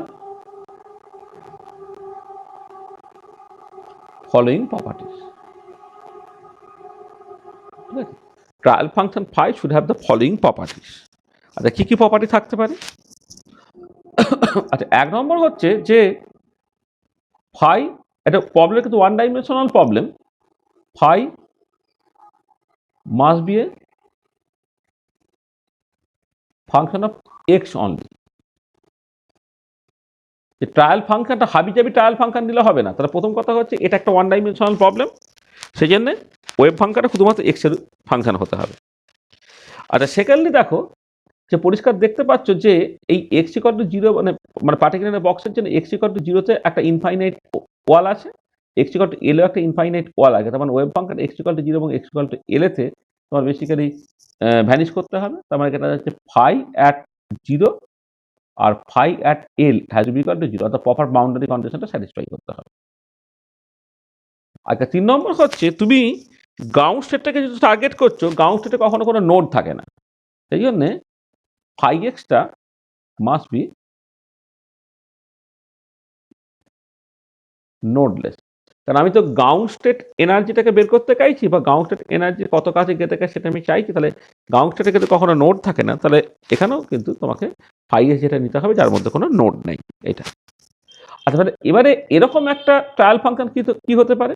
following properties. ঠিক আছে, trial function phi should have the following properties. আচ্ছা কী কী প্রপার্টি থাকতে পারে? আচ্ছা এক নম্বর হচ্ছে যে ফাই, এটা প্রবলেম কিন্তু one dimensional problem, phi must be a function of X only. যে ট্রায়াল ফাংশনটা হাবিজাবি ট্রায়াল ফাংশন দিলে হবে না। তাহলে প্রথম কথা হচ্ছে এটা একটা ওয়ান ডাইমেনশনাল প্রবলেম, সেই জন্যে ওয়েভ ফাংশনটা শুধুমাত্র এক্স এর ফাংশন হতে হবে। আচ্ছা সেকেন্ডলি দেখো, যে পরিষ্কার দেখতে পাচ্ছ যে এই এক্স ইকুয়াল টু জিরো মানে মানে পার্টিকুলার বক্সের জন্য এক্স ইকুয়াল টু জিরোতে একটা ইনফাইনাইট ওয়াল আছে, এক্স ইকুয়াল টু এলও একটা ইনফাইনাইট ওয়াল আছে। তার মানে wave function x equal to zero এবং এক্স ইকুয়াল টু এলতে তোমার বেসিক্যালি ভ্যানিশ করতে হবে। তার মানে এটা হচ্ছে ফাই অ্যাট জিরো আর phi at L has to be equal to zero, অর্থাৎ প্রপার বাউন্ডারি কন্ডিশনটা স্যাটিসফাই করতে হবে। আচ্ছা ৩ নম্বর হচ্ছে তুমি গ্রাউন্ড স্টেটটাকে যদি টার্গেট করছো, গ্রাউন্ড স্টেটে কখনো কোনো নোড থাকে না, সেই জন্যে ফাই এক্সটা মাস্ট বি নোডলেস। কারণ আমি তো গ্রাউন্ড স্টেট এনার্জিটাকে বের করতে চাইছি, বা গ্রাউন্ড স্টেট এনার্জি কত কাছে যেতে চাই সেটা আমি চাইছি, তাহলে গ্রাউন্ড স্টেটে কিন্তু কখনো নোড থাকে না, তাহলে এখানেও কিন্তু তোমাকে ফাই এক্স যেটা নিতে হবে যার মধ্যে কোনো নোড নেই, এটা। আচ্ছা তাহলে এবারে এরকম একটা ট্রায়াল ফাংশন কি হতে পারে?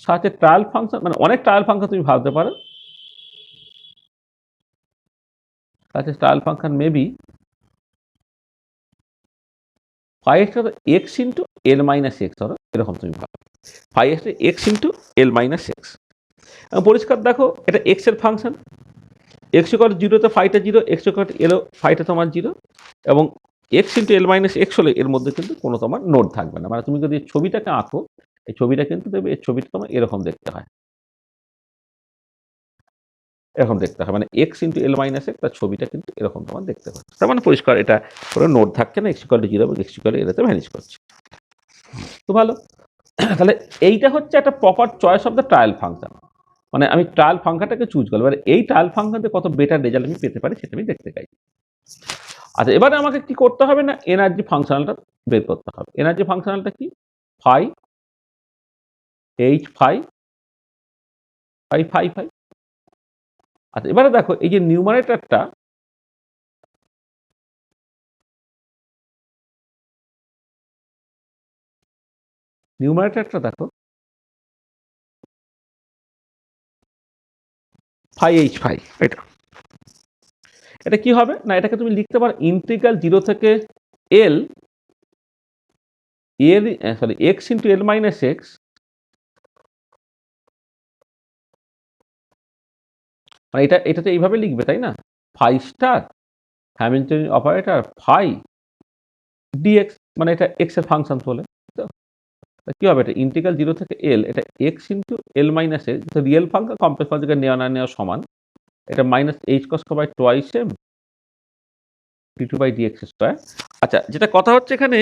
সাথে ট্রায়াল ফাংশন মানে অনেক ট্রায়াল ফাংশন তুমি ভাবতে পারো, সাথে trial function maybe phi x x into এল মাইনাস এক্স, ধরো এরকম তুমি ভাবো ফাই এক্স এক্স ইন্টু এল মাইনাস এক্স। পরিষ্কার দেখো এটা এক্স এর ফাংশন, এক্স ইকুয়াল জিরোতে ফাইটা জিরো, এক্স ইকুয়াল এলো ফাইটা তোমার জিরো, এবং এক্স ইন্টু এল মাইনাস এক্স হলে এর মধ্যে কিন্তু কোনো তোমার নোড থাকবে না। মানে তুমি যদি এই ছবিটাকে আঁকো, এই ছবিটা কিন্তু দেবে, এই ছবিটা তোমার এরকম দেখতে হয়, এরকম দেখতে হয়, মানে এক্স ইন্টু এল মাইনাস এক্স, তার ছবিটা কিন্তু এরকম তোমার দেখতে হয়। তার মানে পরিষ্কার এটা কোনো নোড থাকছে না, এক্স ইকুয়াল জিরো এবং এক্স ইকুয়াল এলাতে ভ্যানিশ করছে। তো ভালো, তাহলে এইটা হচ্ছে একটা proper choice of the trial function, মানে আমি ট্রায়াল ফাংশনটাকে চুজ করলাম, এবার এই ট্রায়াল ফাংশনতে কত বেটার রেজাল্ট আমি পেতে পারি সেটা আমি দেখতে চাই। আচ্ছা এবারে আমাকে কি করতে হবে না, এনার্জি ফাংশনালটা বের করতে হবে। এনার্জি ফাংশনালটা কি? Phi H phi phi phi phi. আচ্ছা এবারে দেখো এই যে নিউমারেটরটা, নিউমারেটরটা দেখো ফাই এইচ ফাই, এটা এটা কি হবে না, এটাকে তুমি লিখতে পারো ইন্টিগ্রাল জিরো থেকে L L sorry x into এল মাইনাস এক্স, মানে এটা তো এইভাবে লিখবে তাই না, phi star Hamilton operator phi dx, মানে এটা এক্স এর ফাংশন বলে। কি হবে, এটা ইন্টিগ্রাল জিরো থেকে এল, এটা এক্স ইন্টু এল minus x, real function complex ফাংশনকে নেওয়া না নেওয়া সমান, এটা minus H cross by twice M D two by dx square. আচ্ছা যেটা কথা হচ্ছে এখানে,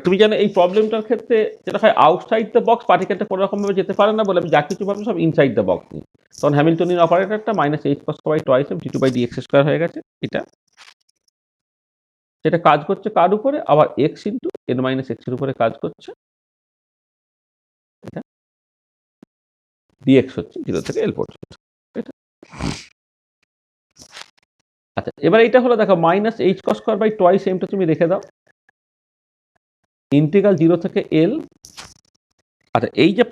তুমি জানো এই প্রবলেমটার ক্ষেত্রে যেটা হয় আউটসাইড দ্য বক্স পার্টিকেলটা কোনো রকমভাবে যেতে পারে না বলে আমি যা কিছু ভাবছি সব ইনসাইড দ্য বক্স নিই, তখন হ্যামিল্টনিয়ান অপারেটরটা minus H cross by twice M D two by dx square হয়ে গেছে। এটা যেটা কাজ করছে কার উপরে, আবার x into n minus x এর উপরে কাজ করছে, এটা ডিএক্স হচ্ছে জিরো থেকে এল পর্যন্ত, এটা। আচ্ছা এবার এটা হলো দেখো minus H cross square by twice এমটা তুমি রেখে দাও, ইন্টিগ্রাল 0 থেকে L। আচ্ছা এই যে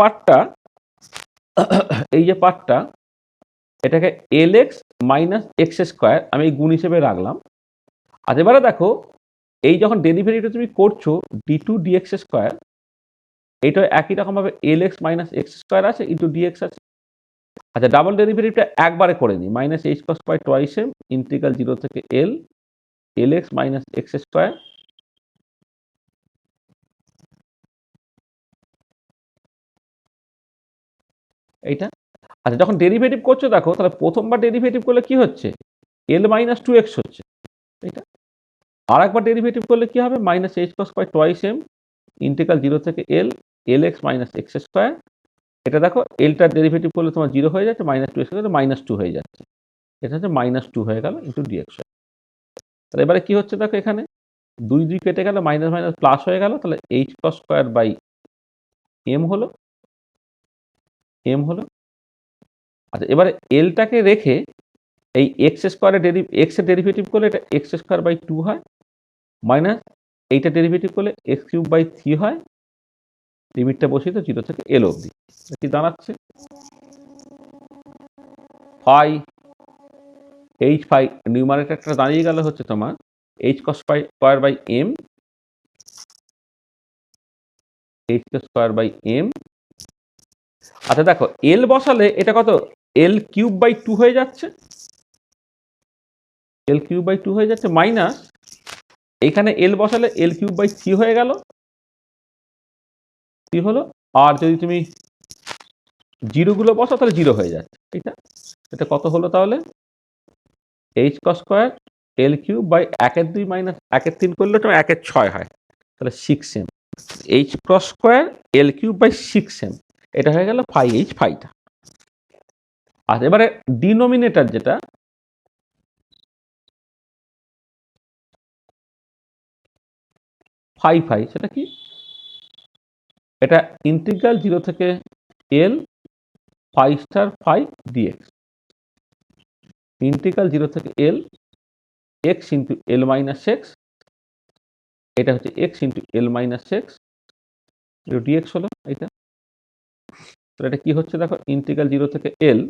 পার্টটা এটাকে Lx মাইনাস এক্স স্কোয়ার আমি এই গুণ হিসেবে রাখলাম। আর এবারে দেখো এই যখন ডেরিভেটিভটা তুমি করছো d2 dx স্কোয়ার, এটা একই রকমভাবে Lx মাইনাস এক্স স্কোয়ার আছে ইন্টু dx আছে। আচ্ছা ডাবল ডেরিভেটিভটা একবারে করে নিই, minus H cross pi twice m integral 0 থেকে L Lx minus x square. এইটা আচ্ছা যখন ডেরিভেটিভ করছো দেখো তাহলে প্রথমবার ডেরিভেটিভ করলে কি হচ্ছে L মাইনাস টু এক্স হচ্ছে এটা। আর একবার ডেরিভেটিভ করলে কি হবে minus H cross pi twice m integral 0 থেকে L Lx minus x square. এটা দেখো এলটার ডেরিভেটিভ করলে তোমার 0 হয়ে যাচ্ছে, minus two x minus two হয়ে যাচ্ছে, এটা হচ্ছে মাইনাস টু হয়ে গেল ইন্টু ডিএক্স। তাহলে এবারে কি হচ্ছে দেখো এখানে দুই দুই কেটে গেল, মাইনাস মাইনাস প্লাস হয়ে গেল, তাহলে h cross square by m হলো। আচ্ছা এবারে এলটাকে রেখে এই এক্স স্কোয়ারের এক্স এর ডেরিভেটিভ করলে এটা এক্স স্কোয়ার বাই টু হয়, মাইনাস এইটা ডেরিভেটিভ করলে এক্স কিউব বাই থ্রি হয়। লিমিটটা বসিয়ে তো 0 থেকে L অবধি কি দাঁড়াচ্ছে ফাই এইচ ফাই নিউমারেটরটা দাঁড়িয়ে গেল হচ্ছে তোমার h cross pi square by m, h square by m. আচ্ছা দেখো এল বসালে এটা কত এল কিউব বাই টু হয়ে যাচ্ছে, এল কিউব বাই টু হয়ে যাচ্ছে, মাইনাস এখানে এল বসালে এল কিউব বাই থ্রি হয়ে গেল, কি হলো। আর যদি তুমি জিরোগুলো বসাও তাহলে জিরো হয়ে যাচ্ছে। এটা এটা কত হলো তাহলে h cross square L cube by একের দুই মাইনাস একের তিন করলে তোমার একের ছয় হয়, তাহলে six m h cross square L cube by six m, এটা হয়ে গেল ফাই এইচ ফাইটা। আর এবারে ডিনোমিনেটর যেটা ফাই ফাই সেটা কি, এটা ইন্টিগ্রাল 0 থেকে L phi star phi dx, integral 0 থেকে L এক্স ইন্টু এল মাইনাস এক্স, এটা হচ্ছে এক্স ইন্টু এল মাইনাস এক্স ডিএক্স হলো এটা। তাহলে এটা কি হচ্ছে দেখো ইন্টিগ্রাল 0 থেকে L,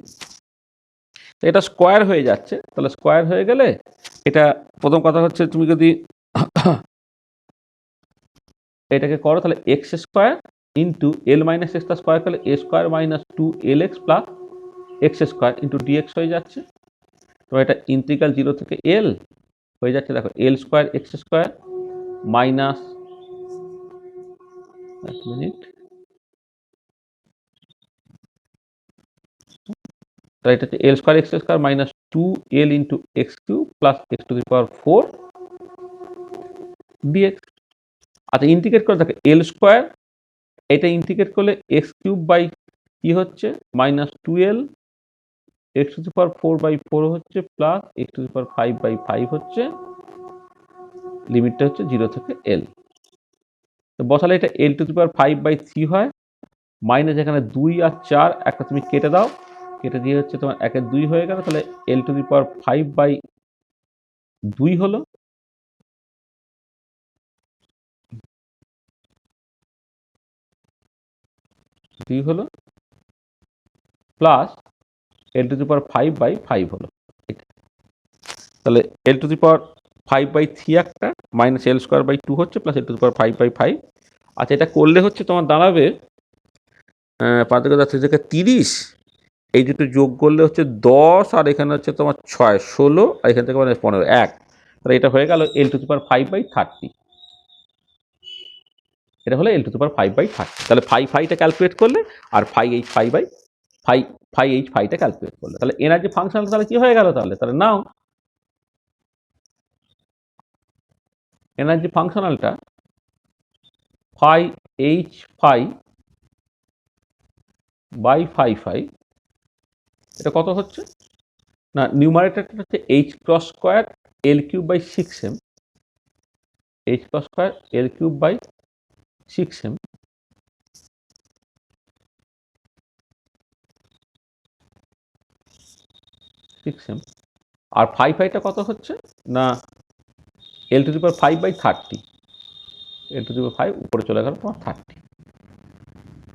এটা স্কোয়ার হয়ে যাচ্ছে, তাহলে স্কোয়ার হয়ে গেলে এটা প্রথম কথা হচ্ছে তুমি যদি এটাকে করো তাহলে এক্স স্কোয়ার ইন্টু এল মাইনাস এক্সটা স্কোয়ার করলে a square minus two l x plus x square into dx হয়ে যাচ্ছে। তো এটা ইন্টিগ্রাল 0 থেকে L হয়ে যাচ্ছে দেখো l square x square minus, এক মিনিট, তো এটা হচ্ছে l square x square minus two l into x cube plus x to the power four dx. আচ্ছা ইন্টিগ্রেট করে দেখো এল স্কোয়ার, এটা ইন্টিগ্রেট করলে এক্স কিউব বাই কি হচ্ছে minus two l x to the power four by four হচ্ছে plus x to the power five by five হচ্ছে, লিমিটটা হচ্ছে 0 থেকে L। তো বসালে এটা l to the power five by three হয়, মাইনাস এখানে দুই আর চার একটা তুমি কেটে দাও, কেটে দিয়ে হচ্ছে তোমার একের দুই হয়ে গেল, তাহলে l to the power five by দুই হলো, দুই হলো plus l to the power five by five হলো এটা। তাহলে l to the power five by three একটা minus l square by two হচ্ছে plus l to the power five by five. আচ্ছা এটা করলে হচ্ছে তোমার দাঁড়াবে পাঁচ থেকে 30, এই দুটো যোগ করলে হচ্ছে 10 আর এখানে হচ্ছে তোমার 6 16 আর এখান থেকে মানে 15 এক, তাহলে এটা হয়ে গেল l to the power five by thirty, এটা হলো l to the power five by thirty. তাহলে ফাইভ ফাইটা ক্যালকুলেট করলে আর ফাই এইচ ফাইটা ক্যালকুলেট করলে তাহলে এনার্জি ফাংশন তাহলে কি হয়ে গেল তাহলে তাহলে নাও এনার্জি ফাংশনালটা phi H phi by phi phi, এটা কত হচ্ছে না নিউমারেটরটা হচ্ছে h cross square L cube by six m, h cross square L cube by six m, six m. আর ফাই ফাইটা কত হচ্ছে না l to the power five by thirty, 10⁵ উপরে চলে গেল তোমার 30।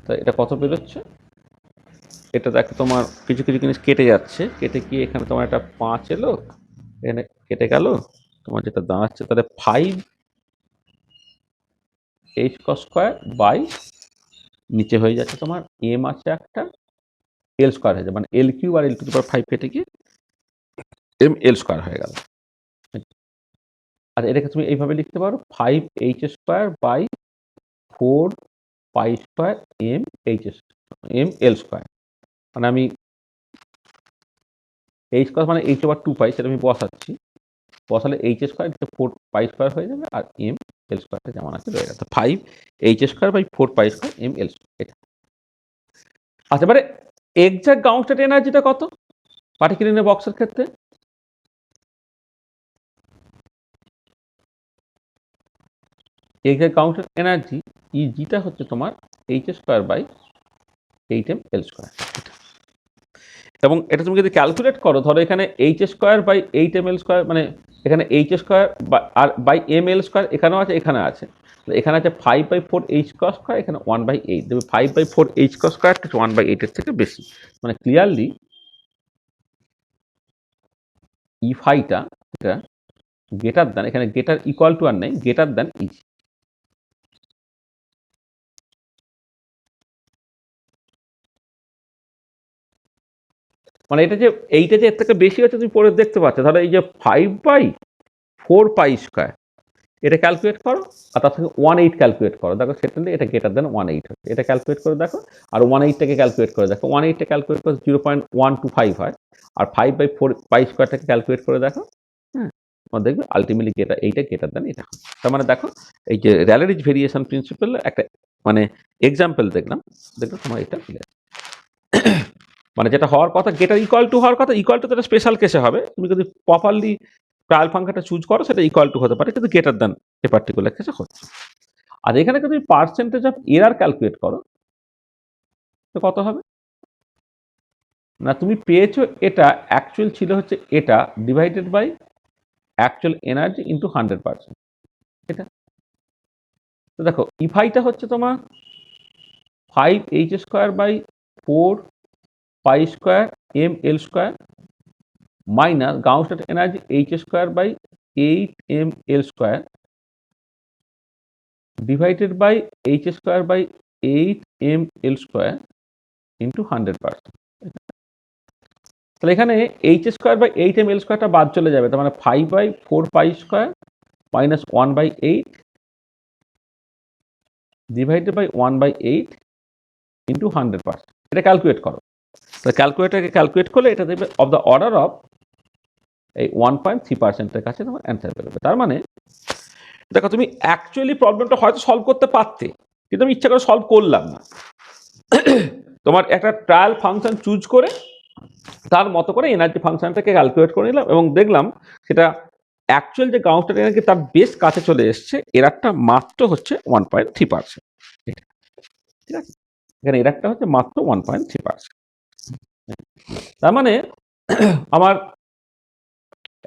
তো এটা কত বেরোচ্ছে? এটা দেখো তোমার কিছু কিছু জিনিস কেটে যাচ্ছে, কেটে গিয়ে এখানে তোমার একটা 5 এলো, এখানে কেটে গেল, তোমার যেটা দাঁড়াচ্ছে তাহলে 5h² বাই নিচে হয়ে যাচ্ছে তোমার m আছে একটা, l² হয়ে যাবে, মানে l³ আর l⁵ কেটে গিয়ে ml² হয়ে গেল। আচ্ছা, এটাকে তুমি এইভাবে লিখতে পারো 5h² বাই 4π² ml²। মানে আমি h² মানে h/2π, সেটা আমি বসাচ্ছি, বসালে h² 4π² হয়ে যাবে, আর ml² যেমন আছে রয়ে গেছে 5h² বাই 4π² ml²। এটা আচ্ছা, এবারে এক্সাক্ট গ্রাউন্ড স্টেট এনার্জিটা কত পার্টিকুলার বক্সের ক্ষেত্রে? এক্সাক্ট গ্রাউন্ড স্টেট এনার্জি ইজিটা হচ্ছে তোমার h² বাই 8ml²। এবং এটা তুমি যদি ক্যালকুলেট করো, ধরো এখানে h² বাই 8ml², মানে এখানে h² আর বাই ml², এখানেও আছে, এখানে আছে, এখানে আছে 5/4h², এখানে 1/8, দেবে 5/4h² 1/8 এর থেকে বেশি, মানে ক্লিয়ারলি টা এটা গ্রেটার দ্যান, এখানে গ্রেটার ইকুয়াল টু আর নেই, গ্রেটার দ্যান ইজি। মানে এটা যে এইটা যে এর থেকে বেশি হচ্ছে তুমি পরে দেখতে পাচ্ছ, ধরো এই যে 5/4π², এটা ক্যালকুলেট করো, আর তার থেকে 1/8 ক্যালকুলেট করো, দেখো সেখানে এটা গ্রেটার দেন 1/8 হচ্ছে, এটা ক্যালকুলেট করে দেখো, আর 1/8টাকে ক্যালকুলেট করে দেখো, 1/8টা ক্যালকুলেট করে 0.125 হয়, আর 5/4π²টাকে ক্যালকুলেট করে দেখো, হ্যাঁ, তোমার দেখবে আলটিমেটলি এইটা গ্রেটার দেন এটা। তার মানে দেখো এই যে র্যালেরিজ ভেরিয়েশন প্রিন্সিপাল একটা মানে এক্সাম্পল দেখলাম, দেখো তোমার এটা ক্লিয়ার। মানে যেটা হওয়ার কথা, গ্রেটার ইকুয়াল টু হওয়ার কথা, ইকুয়াল টু তো একটা স্পেশাল কেসে হবে, তুমি যদি প্রপারলি ট্রায়াল ফাংশনটা চুজ করো সেটা ইকুয়াল টু হতে পারে, কিন্তু গ্রেটার দেন এ পার্টিকুলার কেসে হচ্ছে। আর এখানে যদি পার্সেন্টেজ অফ এরার ক্যালকুলেট করো তো কত হবে? না, তুমি পেয়েছো এটা অ্যাকচুয়াল ছিল হচ্ছে এটা divided by actual energy into 100%। এটা তো দেখো ইফাইটা হচ্ছে তোমার 5h² by 4π² ml² minus ground state energy h² by 8ml² divided by h² by 8ml² into 100%। তাহলে এখানে h² বাই 8ml²টা বাদ চলে যাবে, তার মানে 5/4π² মাইনাস 1/8 ডিভাইডেড বাই 1/8 ইন্টু 100%। এটা ক্যালকুলেট করো, তো ক্যালকুলেটারকে ক্যালকুলেট করলে এটা দেবে অফ দ্য অর্ডার অফ এই 1.3%-এর কাছে তোমার অ্যান্সার বেরোবে। তার মানে দেখো তুমি অ্যাকচুয়ালি প্রবলেমটা হয়তো সলভ করতে পারতে, কিন্তু আমি ইচ্ছা করে সলভ করলাম না। তোমার একটা ট্রায়াল ফাংশন চুজ করে তার মতো করে এনার্জি ফাংশনটাকে ক্যালকুলেট করে নিলাম, এবং দেখলাম সেটা অ্যাকচুয়াল যে গ্রাউন্ড স্টেট এনার্জি তার বেশ কাছে চলে এসছে, এরারটা মাত্র হচ্ছে 1.3%। ঠিক আছে, এখানে এরারটা হচ্ছে মাত্র 1.3%। তার মানে আমার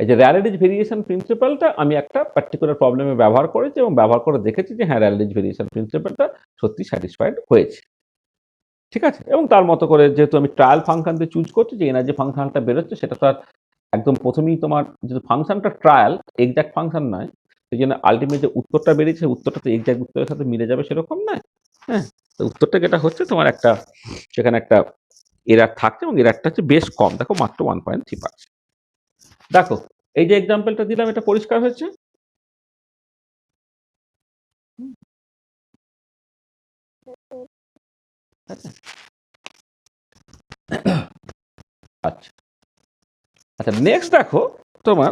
এই যে র্যালেরিজ ভেরিয়েশন প্রিন্সিপালটা আমি একটা পার্টিকুলার প্রবলেমে ব্যবহার করেছি, এবং ব্যবহার করে দেখেছি যে হ্যাঁ, র্যালেরিজ ভেরিয়েশন প্রিন্সিপালটা সত্যি স্যাটিসফাইড হয়েছে। ঠিক আছে, এবং তার মতো করে যেহেতু আমি ট্রায়াল ফাংশন দিয়ে চুজ করছি, যে এনার্জি ফাংশনটা বেরোচ্ছে সেটা তো আর একদম প্রথমেই তোমার যেহেতু ফাংশনটা ট্রায়াল, এক্সাক্ট ফাংশন নয়, সেই জন্য আলটিমেট যে উত্তরটা বেরিয়েছে উত্তরটা তো এক্সাক্ট উত্তরের সাথে মিলে যাবে সেরকম নয়। হ্যাঁ, তো উত্তরটা যেটা হচ্ছে তোমার একটা সেখানে একটা এরার থাকছে, এবং এরারটা হচ্ছে বেশ কম, দেখো মাত্র 1.3%। দেখো এই যে এক্সাম্পলটা দিলাম, এটা পরিষ্কার হয়েছে? আচ্ছা আচ্ছা, নেক্সট দেখো তোমার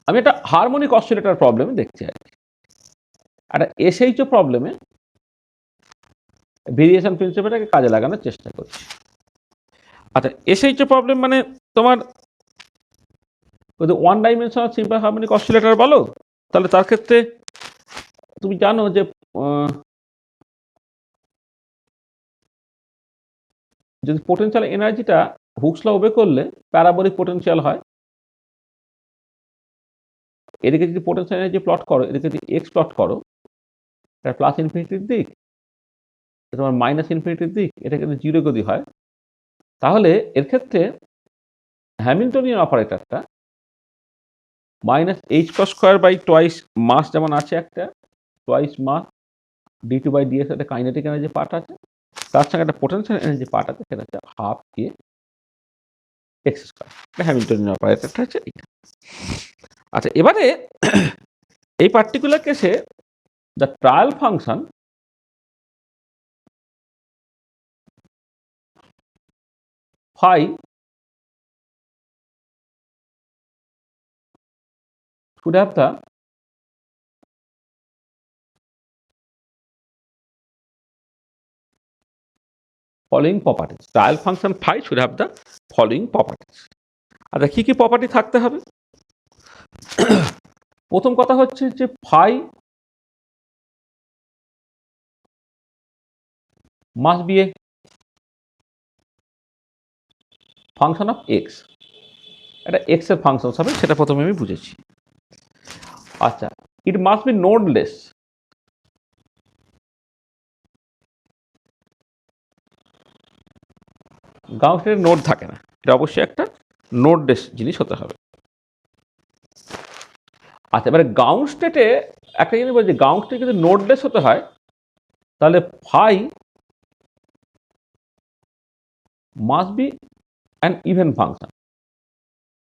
আমি একটা হারমোনিক অসিলেটর প্রবলেমে দেখছি আর কি, একটা এসএইচও প্রবলেমে ভেরিয়েশন প্রিন্সিপালটাকে কাজে লাগানোর চেষ্টা করছি। আচ্ছা, এসএইচও প্রবলেম মানে তোমার যদি one dimensional simple harmonic oscillator বলো, তাহলে তার ক্ষেত্রে তুমি জানো যে যদি পোটেনশিয়াল এনার্জিটা হুকস ল ওবে করলে প্যারাবোলিক পোটেনশিয়াল হয়, এদিকে যদি পোটেনশিয়াল এনার্জি প্লট করো, এদিকে যদি এক্স প্লট করো, এটা প্লাস ইনফিনিটির দিক, তোমার মাইনাস ইনফিনিটির দিক, এটা কিন্তু জিরো যদি হয়, তাহলে এর ক্ষেত্রে হ্যামিল্টনিয়ান অপারেটরটা minus H cross square by twice mass যেমন আছে একটা, twice mass d two by ds একটা কাইনেটিক এনার্জি পার্ট আছে, তার সঙ্গে একটা পোটেনশিয়াল এনার্জি পার্ট আছে, সেটা হচ্ছে half k x square. Hamiltonian অপারেটরটা হচ্ছে এইটা। আচ্ছা, এবারে এই পার্টিকুলার কেসে the trial function phi should have the following properties. Trial function phi should have the following properties. আচ্ছা, কি কি প্রপার্টি থাকতে হবে? প্রথম কথা হচ্ছে যে phi must be a function of x. এটা x এর ফাংশন হবে, সেটা প্রথমে আমি বুঝেছি। আচ্ছা, it must be nodeless. গাউসের নোড থাকে না, এটা অবশ্যই একটা নোডলেস জিনিস হতে হবে। আচ্ছা, এবারে গাউস স্টেটে একটা জিনিস বলছি, গাউস স্টেটে যদি নোডলেস হতে হয়, তাহলে phi must be an even function.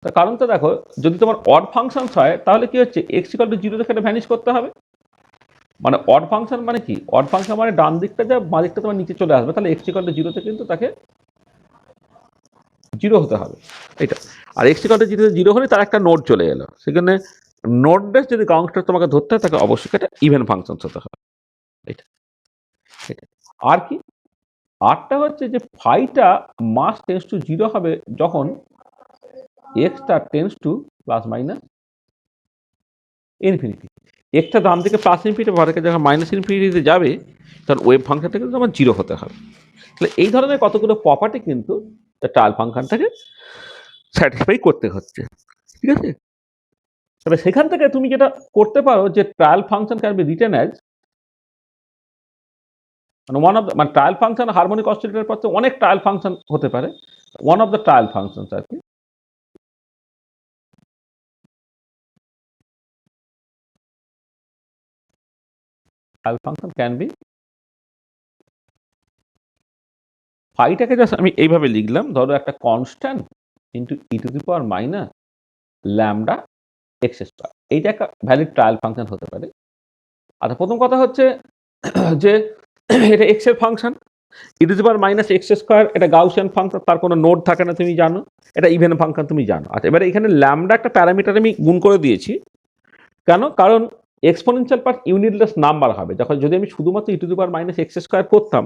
তার কারণ তো দেখো, যদি তোমার অড ফাংশন হয়, তাহলে কি হচ্ছে, এক্স ইকুয়াল টু জিরো থেকে এটা ভ্যানিশ করতে হবে। মানে অড ফাংশন মানে কি, অড ফাংশন মানে ডান দিকটা যা, বাঁ দিকটা তোমার নিচে চলে আসবে, তাহলে এক্স ইকুয়াল টু জিরোতে কিন্তু তাকে জিরো হতে হবে, এটা। আর এক্স ইকুয়াল টু জিরো হলে তার একটা নোড চলে এলো, সেখানে নোডলেস যদি কাউন্টটা তোমাকে ধরতে হয়, তাকে অবশ্যই একটা ইভেন ফাংশন হতে হবে, এটা এটা। আর কি, আরটা হচ্ছে যে ফাইটা মাস টেন্স টু জিরো হবে যখন এক্সটা tends to plus minus infinity. এক্সটা ডান দিকে প্লাস ইনফিনিটি, বাদিকে যখন মাইনাস ইনফিনিটিতে যাবে, তখন ওয়েভ ফাংশনটা কিন্তু আমার জিরো হতে হবে। তাহলে এই ধরনের কতগুলো প্রপার্টি কিন্তু ট্রায়াল ফাংশনটাকে স্যাটিসফাই করতে হচ্ছে, ঠিক আছে। তবে সেখান থেকে তুমি যেটা করতে পারো, যে trial function can be written as one of the, মানে ট্রায়াল ফাংশন হারমোনিক অসিলেটরের পর অনেক ট্রায়াল ফাংশন হতে পারে, one of the trial function আর কি, ট্রায়াল ফাংশন ক্যান বি, ফাইটাকে জাস্ট আমি এইভাবে লিখলাম, ধরো একটা constant into e to the power minus lambda x square, এইটা একটা ভ্যালিড ট্রায়াল ফাংশন হতে পারে। আচ্ছা, প্রথম কথা হচ্ছে যে এটা এক্স এর function, E to the power minus x square, এটা গাউসিয়ান ফাংশন, তার কোনো নোড থাকে না, তুমি জানো, এটা ইভেন ফাংশন তুমি জানো। আচ্ছা, এবারে এখানে ল্যামডা একটা প্যারামিটার আমি গুণ করে দিয়েছি, কেন? কারণ এক্সপোনেনশিয়াল পার্ট ইউনিটলেস নাম্বার হবে, যখন যদি আমি শুধুমাত্র e to the power minus x square করতাম,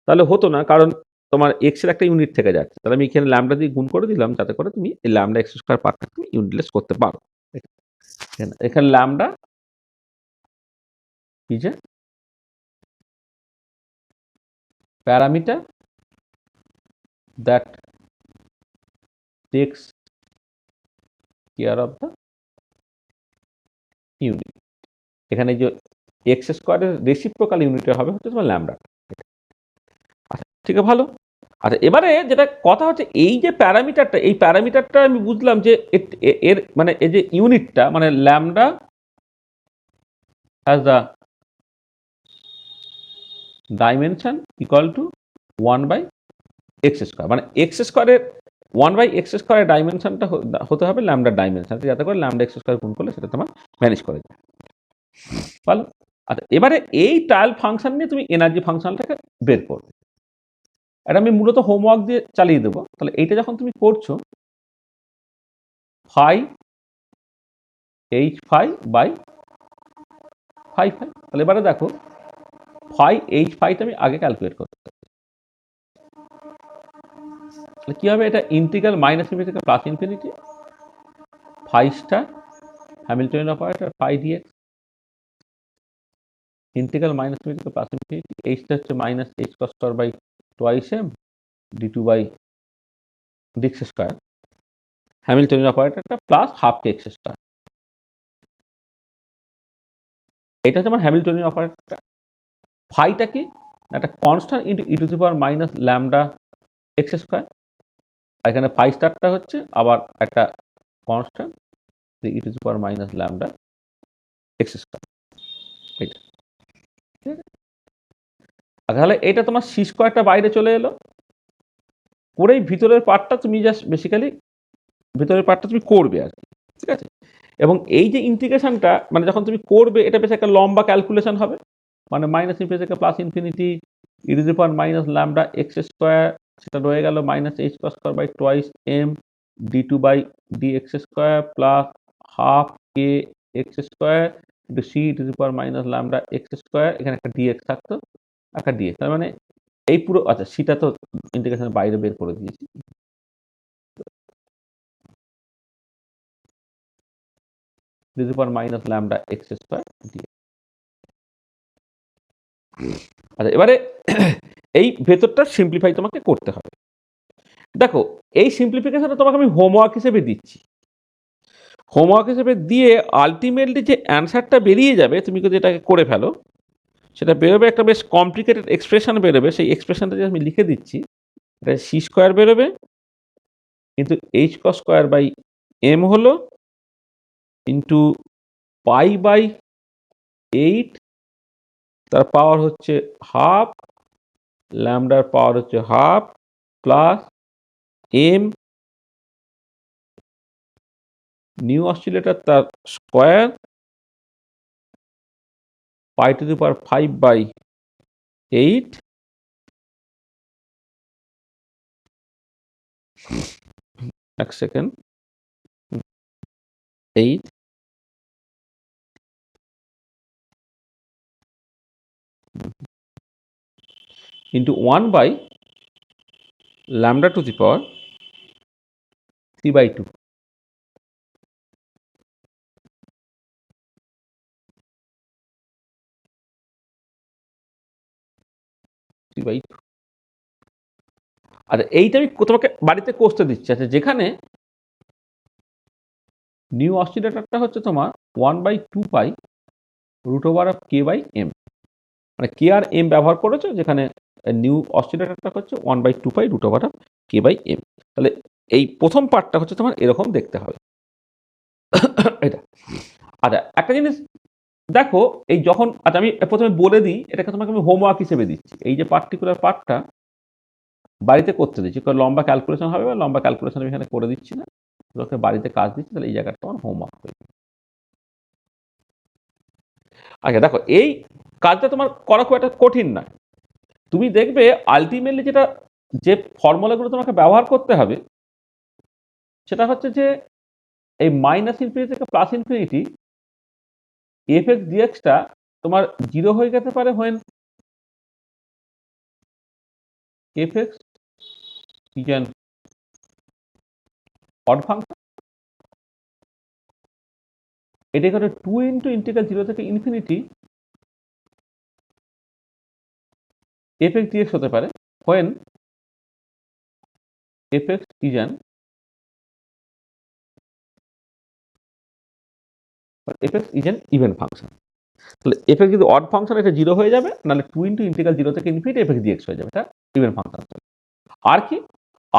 তাহলে হতো না, কারণ তোমার এক্স এর একটা ইউনিট থেকে যাচ্ছে। তাহলে আমি এখানে ল্যামডা দিয়ে গুণ করে দিলাম, যাতে করে তুমি এই ল্যামডা এক্স স্কোয়ার পার্টটা তুমি ইউনিটলেস করতে পারো। এখানে lambda is a parameter that takes care of the unit. এখানে যে এক্স স্কোয়ারের রেসিপ্রোকাল ইউনিটে হবে হচ্ছে তোমার ল্যামডা। আচ্ছা, ঠিক আছে, ভালো। আচ্ছা, এবারে যেটা কথা হচ্ছে, এই যে প্যারামিটারটা, এই প্যারামিটারটা আমি বুঝলাম যে এর মানে এই যে ইউনিটটা, মানে lambda has the dimension equal to 1/x square, মানে এক্স স্কোয়ারের 1/x স্কোয়ারের ডাইমেনশনটা হতে হবে ল্যামডার ডাইমেনশন, যাতে করে ল্যামডা এক্স স্কোয়ার গুণ করলে সেটা তোমার ম্যানেজ করে যায়। ভালো। আচ্ছা, এবারে এই ট্রায়াল ফাংশন নিয়ে তুমি এনার্জি ফাংশনটাকে বের করবে। এটা আমি মূলত হোমওয়ার্ক দিয়ে চালিয়ে দেবো। তাহলে এইটা যখন তুমি করছো, phi H phi by phi phi, তাহলে এবারে দেখো ফাই এইচ ফাইটা আমি আগে ক্যালকুলেট করতে, তাহলে কি হবে, এটা ইন্টিগ্রাল মাইনাস ইনফিনিটি থেকে plus infinity phi star Hamiltonian operator phi dx, integral minus infinity থেকে প্লাস ইনফিনিটি, এইচটা হচ্ছে minus H cross square by twice M D two by dx square Hamiltonian অপারেটরটা plus half k x square. এটা হচ্ছে আমার হ্যামিল্টনিয়ান অপারেটরটা। ফাইটা কি? একটা constant into e to the power minus lambda x square. এখানে ফাই স্টারটা হচ্ছে আবার একটা constant e to the power minus lambda x square. এটা ঠিক আছে? তাহলে এটা তোমার সি স্কোয়ারটা বাইরে চলে এলো, করেই ভিতরের পার্টটা তুমি জাস্ট বেসিক্যালি ভিতরের পার্টটা তুমি করবে আর কি, ঠিক আছে? এবং এই যে ইন্টিগ্রেশনটা মানে যখন তুমি করবে এটা বেশ একটা লম্বা ক্যালকুলেশন হবে, মানে মাইনাস ইনফিনিটি থেকে plus infinity e to the power minus lambda x square, সেটা রয়ে গেল minus H cross square by twice M D two by d x square plus half k x square into c to the power minus lambda x square, এখানে একটা dx থাকতো, একটা dx, তার মানে এই পুরো আচ্ছা সিটা তো ইন্টিগ্রেশনের বাইরে বের করে দিয়েছি। To the power minus lambda x square dx. আচ্ছা এবারে এই ভেতরটা সিম্পলিফাই তোমাকে করতে হবে। দেখো এই সিম্পলিফিকেশনটা তোমাকে আমি হোমওয়ার্ক হিসেবে দিচ্ছি। হোমওয়ার্ক হিসেবে দিয়ে আলটিমেটলি যে অ্যান্সারটা বেরিয়ে যাবে তুমি যদি এটাকে করে ফেলো, সেটা বেরোবে একটা বেশ কমপ্লিকেটেড এক্সপ্রেশন বেরোবে। সেই এক্সপ্রেশনটা যে আমি লিখে দিচ্ছি, এটা সি স্কোয়ার বেরোবে কিন্তু h cross square by m হলো ইন্টু পাই বাই 8, তার পাওয়ার হচ্ছে হাফ, ল্যামডার পাওয়ার হচ্ছে half plus m nu oscillator তার square pi to the power 5/8 এক second 8 into 1 by lambda to the power 3/2. আচ্ছা এইটা আমি তোমাকে বাড়িতে কষতে দিচ্ছি। আচ্ছা যেখানে নিউ অসিলেটরটা হচ্ছে তোমার 1/2 pi root over of k by m, মানে কে আর এম ব্যবহার করেছো, যেখানে নিউ অসিলেটরটা হচ্ছে 1/2 pi root over of k by m. তাহলে এই প্রথম পার্টটা হচ্ছে তোমার এরকম দেখতে হবে এটা। আচ্ছা একটা জিনিস দেখো, এই যখন আচ্ছা আমি প্রথমে বলে দিই, এটাকে তোমাকে আমি হোমওয়ার্ক হিসেবে দিচ্ছি। এই যে পার্টিকুলার পার্টটা বাড়িতে করতে দিচ্ছি, কারণ লম্বা ক্যালকুলেশন হবে, বা লম্বা ক্যালকুলেশন আমি এখানে করে দিচ্ছি না, তোকে বাড়িতে কাজ দিচ্ছি, তাহলে এই জায়গাটা তোমার হোমওয়ার্ক হয়ে যাবে। আচ্ছা দেখো এই কাজটা তোমার করা খুব একটা কঠিন না। তুমি দেখবে আলটিমেটলি যেটা যে ফর্মুলাগুলো তোমাকে ব্যবহার করতে হবে সেটা হচ্ছে যে এই মাইনাস ইনফিনিটি থেকে প্লাস ইনফিনিটি এফ এক্স ডিএক্সটা তোমার জিরো হয়ে যেতে পারে when F x is an odd function. এটা করে 2 ইন্টু ইন্টিগ্রাল 0 থেকে ইনফিনিটি এফ এক্স ডিএক্স হতে পারে when F x is an F x is an even function. তাহলে এফ এক্স যদি অড ফাংশন, এটা জিরো হয়ে যাবে, নাহলে 2 ইন্টু ইন্টিগ্রাল 0 থেকে ইনফিনিটি এফ এক্স ডিএক্স হয়ে যাবে, এটা ইভেন ফাংশন। আর কি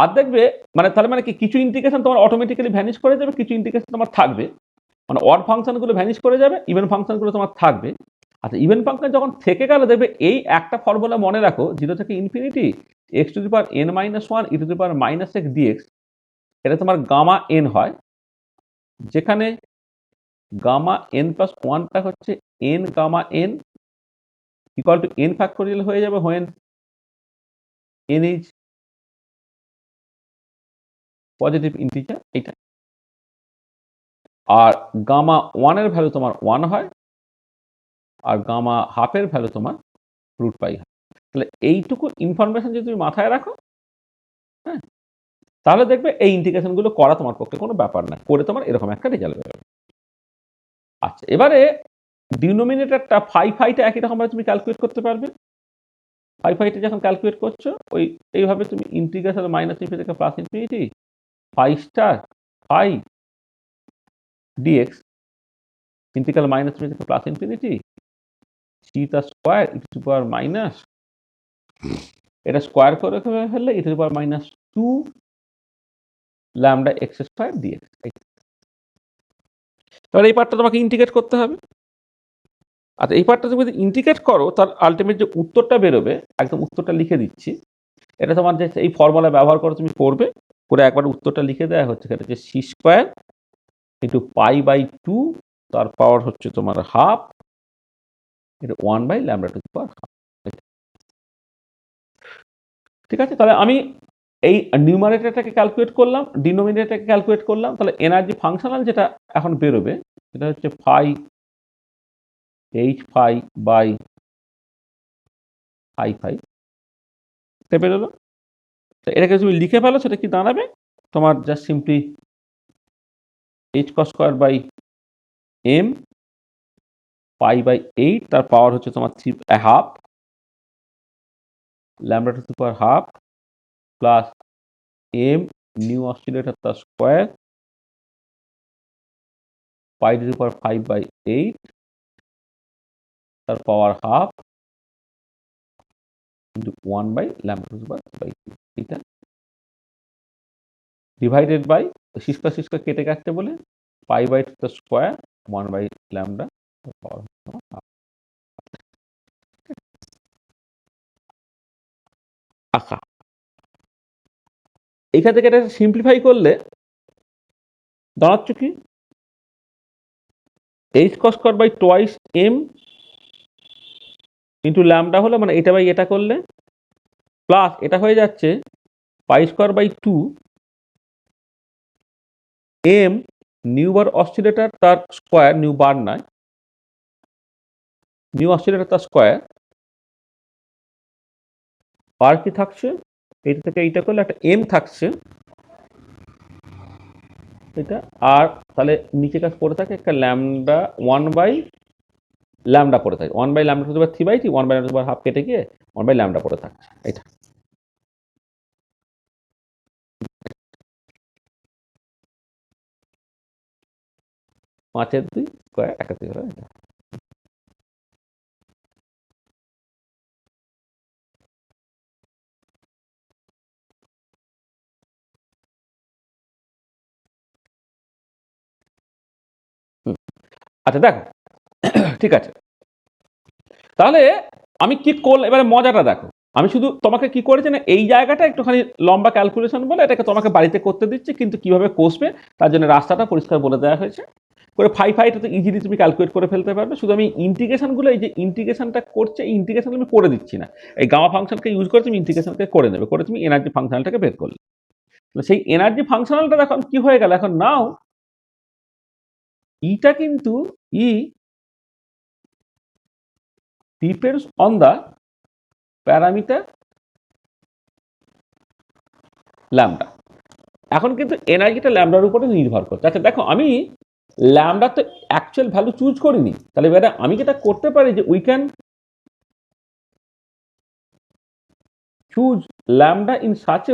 আর দেখবে মানে তাহলে মানে কি কিছু ইন্টিগ্রেশন তোমার অটোমেটিক্যালি ভ্যানিশ করে যাবে, কিছু ইন্টিগ্রেশন তোমার থাকবে, মানে অড ফাংশনগুলো ভ্যানিশ করে যাবে, ইভেন ফাংশনগুলো তোমার থাকবে। আচ্ছা ইভেন ফাংশন যখন থেকে গেল দেখবে এই একটা ফর্মুলা মনে রাখো, 0 থেকে infinity x to the power n minus one e to the power minus x dx, এটা তোমার গামা এন হয়, যেখানে গামা এন প্লাস ওয়ানটা হচ্ছে n gamma n equal to n factorial হয়ে যাবে when n is positive integer এইটা। আর গামা ওয়ানের ভ্যালু তোমার 1 হয়, আর গামা হাফের ভ্যালু তোমার রুট পাই হয়। তাহলে এইটুকু ইনফরমেশন যদি তুমি মাথায় রাখো, হ্যাঁ, তাহলে দেখবে এই ইন্টিগ্রেশনগুলো করা তোমার পক্ষে কোনো ব্যাপার না, করে তোমার এরকম একটা রেজাল্ট বেরোবে। আচ্ছা এবারে ডিনোমিনেটরটা ফাইটা একই রকমভাবে তুমি ক্যালকুলেট করতে পারবে। ফাইটা যখন ক্যালকুলেট করছো ওই এইভাবে তুমি ইন্টিগ্রেশন মাইনাস ইনফিনিটি থেকে plus infinity phi star phi dx integral minus infinity থেকে প্লাস ইনফিনিটি সি তার square e to the power minus, এটা স্কোয়ার করে ফেললে e to the power minus 2 lambda x square dx. এবার এই পার্টটা তোমাকে ইন্টিগ্রেট করতে হবে। আচ্ছা, এই পার্টটা তুমি যদি ইন্টিগ্রেট করো তার আলটিমেট যে উত্তরটা বেরোবে, একদম উত্তরটা লিখে দিচ্ছি। এটা তোমার যে এই ফর্মুলা ব্যবহার করে তুমি করবে, করে একবার উত্তরটা লিখে দেওয়া হচ্ছে, সেটা হচ্ছে c square into pi by 2 তার পাওয়ার হচ্ছে তোমার হাফ, এটা 1 by lambda to the power half. ঠিক আছে, তাহলে আমি এই নিউমারেটরটাকে ক্যালকুলেট করলাম, ডিনোমিনেটরটাকে ক্যালকুলেট করলাম, তাহলে এনার্জি ফাংশনাল যেটা এখন বেরোবে সেটা হচ্ছে phi H phi by i phi, এটা বেরোলো। এটাকে তুমি লিখে ফেলো, সেটা কি দাঁড়াবে তোমার just simply h cross square by m pi by 8 তার পাওয়ার হচ্ছে তোমার 3.5 lambda to the power half plus m nu oscillator তার square pi to the power 5 by 8 তার power half into 1 by lambda to the power by 2, এটা divided by সিস্কা কেটে যাচ্ছে বলে পাই by 2 তার square 1 by lambda power half. আচ্ছা, এখান থেকে এটা সিম্পলিফাই করলে দাঁড়াচ্ছে কি h cross square by twice m into lambda হলো, মানে এটা বাই এটা করলে প্লাস এটা হয়ে যাচ্ছে pi square by 2 m nu bar oscillator তার স্কোয়ার, নিউ বার নয়, নিউ অসিলেটর তার স্কোয়ার, আর কি থাকছে এইটা থেকে এইটা করলে একটা এম থাকছে এটা, আর তাহলে নিচে কাজ পড়ে থাকে একটা ল্যামডা 1 বাই ল্যামডা পড়ে থাকে, 1 by lambda to the power 3 by 3, 1 by lambda to the power half কেটে গিয়ে 1 বাই ল্যামডা পড়ে থাকছে এটা। পাঁচের 2 স্কোয়ার একাত্তর হলো এটা। আচ্ছা দেখো, ঠিক আছে, তাহলে আমি কি করলাম এবারে মজাটা দেখো। আমি শুধু তোমাকে কি করেছি না, এই জায়গাটা একটুখানি লম্বা ক্যালকুলেশন বলে এটাকে তোমাকে বাড়িতে করতে দিচ্ছি, কিন্তু কিভাবে কষবে তার জন্য রাস্তাটা পরিষ্কার বলে দেওয়া হয়েছে। করে ফাইটা তো ইজিলি তুমি ক্যালকুলেট করে ফেলতে পারবে। শুধু আমি ইন্টিগ্রেশনগুলো, এই যে ইন্টিগ্রেশনটা করছে, এই ইন্টিগ্রেশন আমি করে দিচ্ছি না, এই গামা ফাংশনকে ইউজ করে তুমি ইন্টিগ্রেশনকে করে নেবে, করে তুমি এনার্জি ফাংশনালটাকে বের করলে। সেই এনার্জি ফাংশনালটা এখন কি হয়ে গেল, এখন নাও ইটা কিন্তু E depends on the parameter lambda. এখন কিন্তু এনার্জিটা ল্যামডার উপরে নির্ভর করছে। আচ্ছা দেখো, আমি ল্যামডা তো অ্যাকচুয়াল ভ্যালু চুজ করিনি, তাহলে এবারে আমি যেটা করতে পারি যে we can choose lambda in such a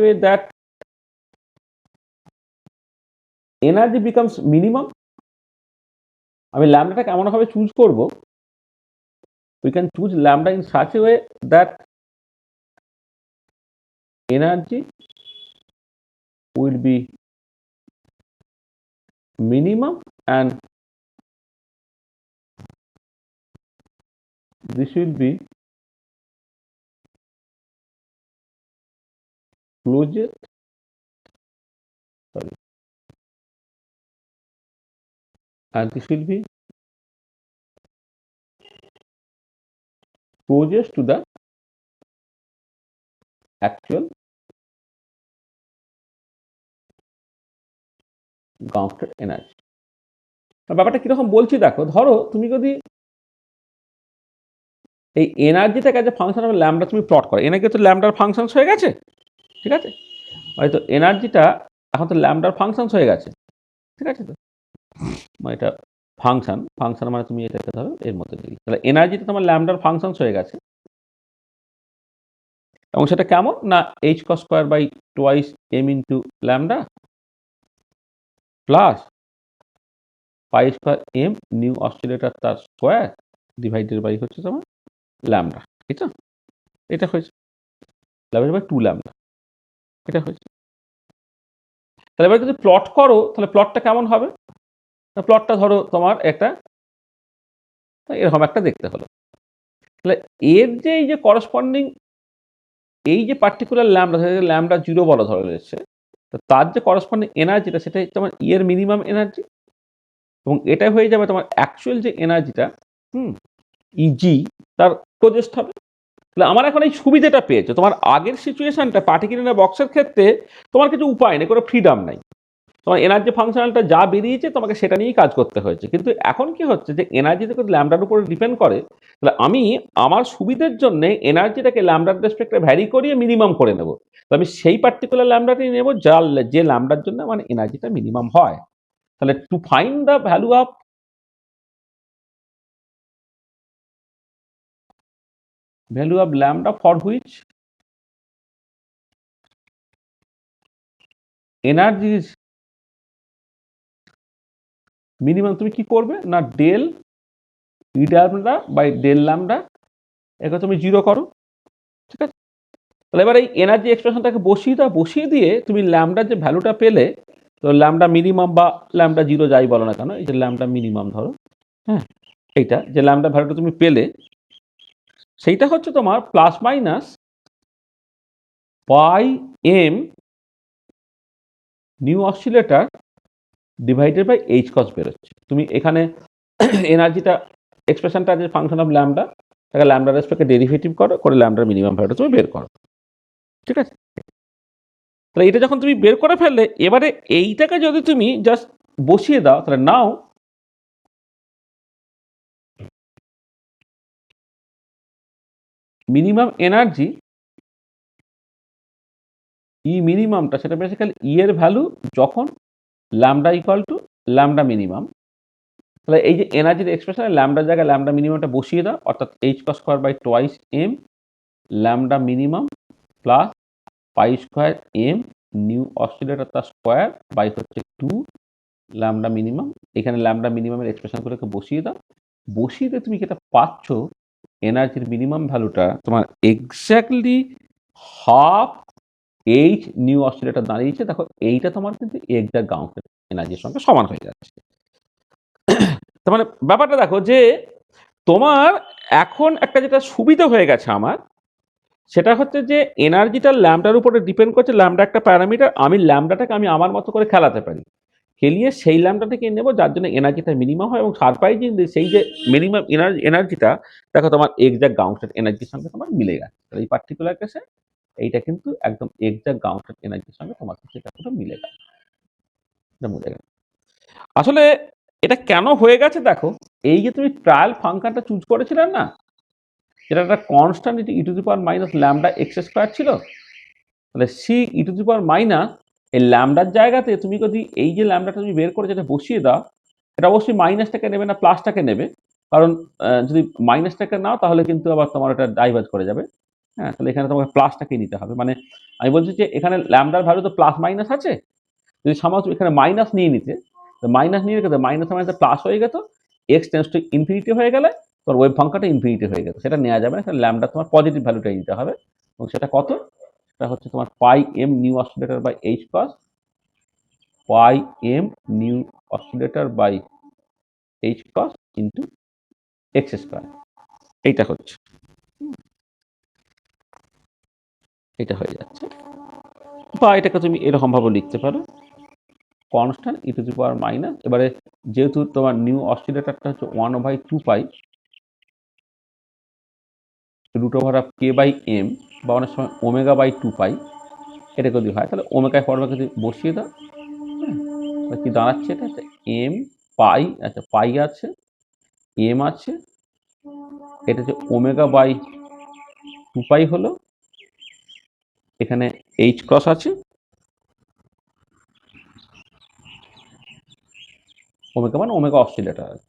way that energy becomes minimum. আমি ল্যামডাটাকে এমনভাবে চুজ করব, we can choose lambda in such a way that energy will be minimum and this will be closest, sorry, and this will be closest to the actual grounded energy। ব্যাপারটা কিরকম বলছি দেখো, ধরো তুমি যদি এই এনার্জিটাকে as a function of lambda তুমি প্লট করো, এনার্জি তো ল্যামডার ফাংশনস হয়ে গেছে, ঠিক আছে, হয়তো এনার্জিটা এখন তো ল্যামডার ফাংশনস হয়ে গেছে, ঠিক আছে, তো মানে এটা ফাংশন মানে তুমি এটাকে ধরো এর মধ্যে দিই, তাহলে এনার্জিটা তোমার ল্যামডার ফাংশনস হয়ে গেছে, এবং সেটা কেমন না h cross square by twice m into lambda plus pi square m nu oscillator তার স্কোয়ার ডিভাইডেড বাই হচ্ছে তোমার ল্যামডা, ঠিক আছে? এটা হয়েছে ল্যামডা বাই 2 ল্যামডা, এটা হয়েছে। তাহলে এবার যদি প্লট করো তাহলে প্লটটা কেমন হবে? প্লটটা ধরো তোমার একটা এরকম একটা দেখতে হলো। তাহলে এর যে এই যে করসপন্ডিং এই যে পার্টিকুলার ল্যামডা, ল্যামডা 0 বলা ধরে রয়েছে, তো তার যে করসপন্ডিং এনার্জিটা সেটা হচ্ছে তোমার এর মিনিমাম এনার্জি, এবং এটা হয়ে যাবে তোমার অ্যাকচুয়াল যে এনার্জিটা ইজি তার প্রজেস্ট হবে। তাহলে আমার এখন এই সুবিধাটা পেয়েছে। তোমার আগের সিচুয়েশনটা পার্টিকুলার বক্সের ক্ষেত্রে তোমার কিছু উপায় নেই, কোনো ফ্রিডম নাই। তোমার এনার্জি ফাংশনালটা যা বেরিয়েছে তোমাকে সেটা নিয়েই কাজ করতে হয়েছে। কিন্তু এখন কি হচ্ছে যে এনার্জি তো ল্যামডার উপরে ডিপেন্ড করে। তাহলে আমি আমার সুবিধের জন্য এনার্জিটাকে ল্যামডার রেসপেক্টে ভ্যারি করিয়ে মিনিমাম করে নেব। তো আমি সেই পার্টিকুলার ল্যামডাটাই নেব যার যে ল্যামডার জন্য মানে এনার্জিটা মিনিমাম হয়। তাহলে to find the value of lambda for which energy is minimum, তুমি কি করবে না del e lambda by del lambda একে তুমি 0 করো, ঠিক আছে? তাহলে এবার এই এনার্জি এক্সপ্রেশনটাকে বসিয়ে দাও, বসিয়ে দিয়ে তুমি ল্যামডার যে ভ্যালুটা পেলে, তো ল্যামডা মিনিমাম বা ল্যামডা 0 যাই বলো না কেন, এই যে ল্যামডা মিনিমাম ধরো, হ্যাঁ, এইটা যে ল্যামডা ভ্যালুটা তুমি পেলে সেইটা হচ্ছে তোমার plus minus pi m nu oscillator divided by h cross বেরোচ্ছে। তুমি এখানে এনার্জিটা এক্সপ্রেশনটা যে ফাংশন অফ ল্যামডা, তাকে ল্যামডা রেসপেক্টে ডেরিভেটিভ করো, করে ল্যামডার মিনিমাম ভ্যালুটা তুমি বের করো, ঠিক আছে? তাহলে এটা যখন তুমি বের করে ফেললে, এবারে এইটাকে যদি তুমি জাস্ট বসিয়ে দাও তাহলে নাও মিনিমাম এনার্জি ই মিনিমামটা সেটা বেসিক্যালি ই এর ভ্যালু যখন lambda equal to lambda minimum. তাহলে এই যে এনার্জির এক্সপ্রেশনে ল্যামডার জায়গায় ল্যামডা মিনিমামটা বসিয়ে দাও, অর্থাৎ h cross square by twice m lambda minimum plus pi square m nu oscillator তার স্কোয়ার বাই হচ্ছে 2 ল্যামডা মিনিমাম। এখানে ল্যামডা মিনিমামের এক্সপ্রেশনগুলোকে বসিয়ে দাও, বসিয়ে দিয়ে তুমি যেটা পাচ্ছ এনার্জির মিনিমাম ভ্যালুটা তোমার exactly half H new oscillator দাঁড়িয়েছে। দেখো এইটা তোমার কিন্তু এক্সাক্ট গাউন্টের এনার্জির সঙ্গে সমান হয়ে যাচ্ছে। তার মানে ব্যাপারটা দেখো যে তোমার এখন একটা যেটা সুবিধা হয়ে গেছে আমার, সেটা হচ্ছে যে এনার্জিটা ল্যামডার উপরে ডিপেন্ড করছে। ল্যামডা একটা প্যারামিটার, আমি ল্যামডাটাকে আমি আমার মতো করে খেলাতে পারি, খেলিয়ে সেই ল্যামডাটাকে নেবো যার জন্য এনার্জিটা মিনিমাম হয়, এবং সারপ্রাইজিংলি সেই যে মিনিমাম এনার্জিটা দেখো তোমার এক্সাক্ট গাউন্টেড এনার্জির সঙ্গে তোমার মিলে গেছে। এই পার্টিকুলার কেসে এইটা কিন্তু একদম এক্সাক্ট গাউন্টেড এনার্জির সঙ্গে তোমার কিন্তু এটা পুরো মিলে গেছে, এটা মিলে গেছে। আসলে এটা কেন হয়ে গেছে দেখো, এই যে তুমি ট্রায়াল ফাংশনটা চুজ করেছিলে না, যেটা একটা constant e to the power minus lambda x square ছিল, তাহলে c e to the power minus এই ল্যামডার জায়গাতে তুমি যদি এই যে ল্যামডাটা তুমি বের করে যেটা বসিয়ে দাও, এটা অবশ্যই মাইনাসটাকে নেবে না প্লাসটাকে নেবে, কারণ যদি মাইনাসটাকে নাও তাহলে কিন্তু আবার তোমার এটা ডাইভার্জ করে যাবে। হ্যাঁ, তাহলে এখানে তোমাকে প্লাসটাকে নিতে হবে। মানে আমি বলছি যে এখানে ল্যামডার ভ্যালু তো প্লাস মাইনাস আছে, যদি সামান্য এখানে মাইনাস নিয়ে নিতে, মাইনাস নিয়ে রেখে মাইনাস মাইনাস প্লাস হয়ে গেত, এক্স টেন্স টু ইনফিনিটি হয়ে গেলে তোর ওয়েভ ফাংশনটা ইনফিনিটি হয়ে গেল, সেটা নেওয়া যাবে না। সেটা ল্যামডা তোমার পজিটিভ ভ্যালুটাই নিতে হবে, এবং সেটা কত? সেটা হচ্ছে তোমার pi m nu oscillator by h cross pi m nu oscillator by h cross into x square. এইটা হচ্ছে, এটা হয়ে যাচ্ছে। বা এটাকে তুমি এরকম ভাবে লিখতে পারো constant e to the power minus, এবারে যেহেতু তোমার নিউ অসিলেটরটা হচ্ছে 1/2 pi root over of k by m, বা অনেক সময় ওমেগা বাই 2 পাই, এটা যদি হয় তাহলে ওমেগায় ফর্মে যদি বসিয়ে দাও, হ্যাঁ, কি দাঁড়াচ্ছে? এটা হচ্ছে এম পাই, আচ্ছা পাই আছে, এম আছে, এটা হচ্ছে ওমেগা বাই 2 পাই হলো, এখানে এইচ ক্রস আছে, ওমেগা মানে ওমেগা অসিলেটর আছে,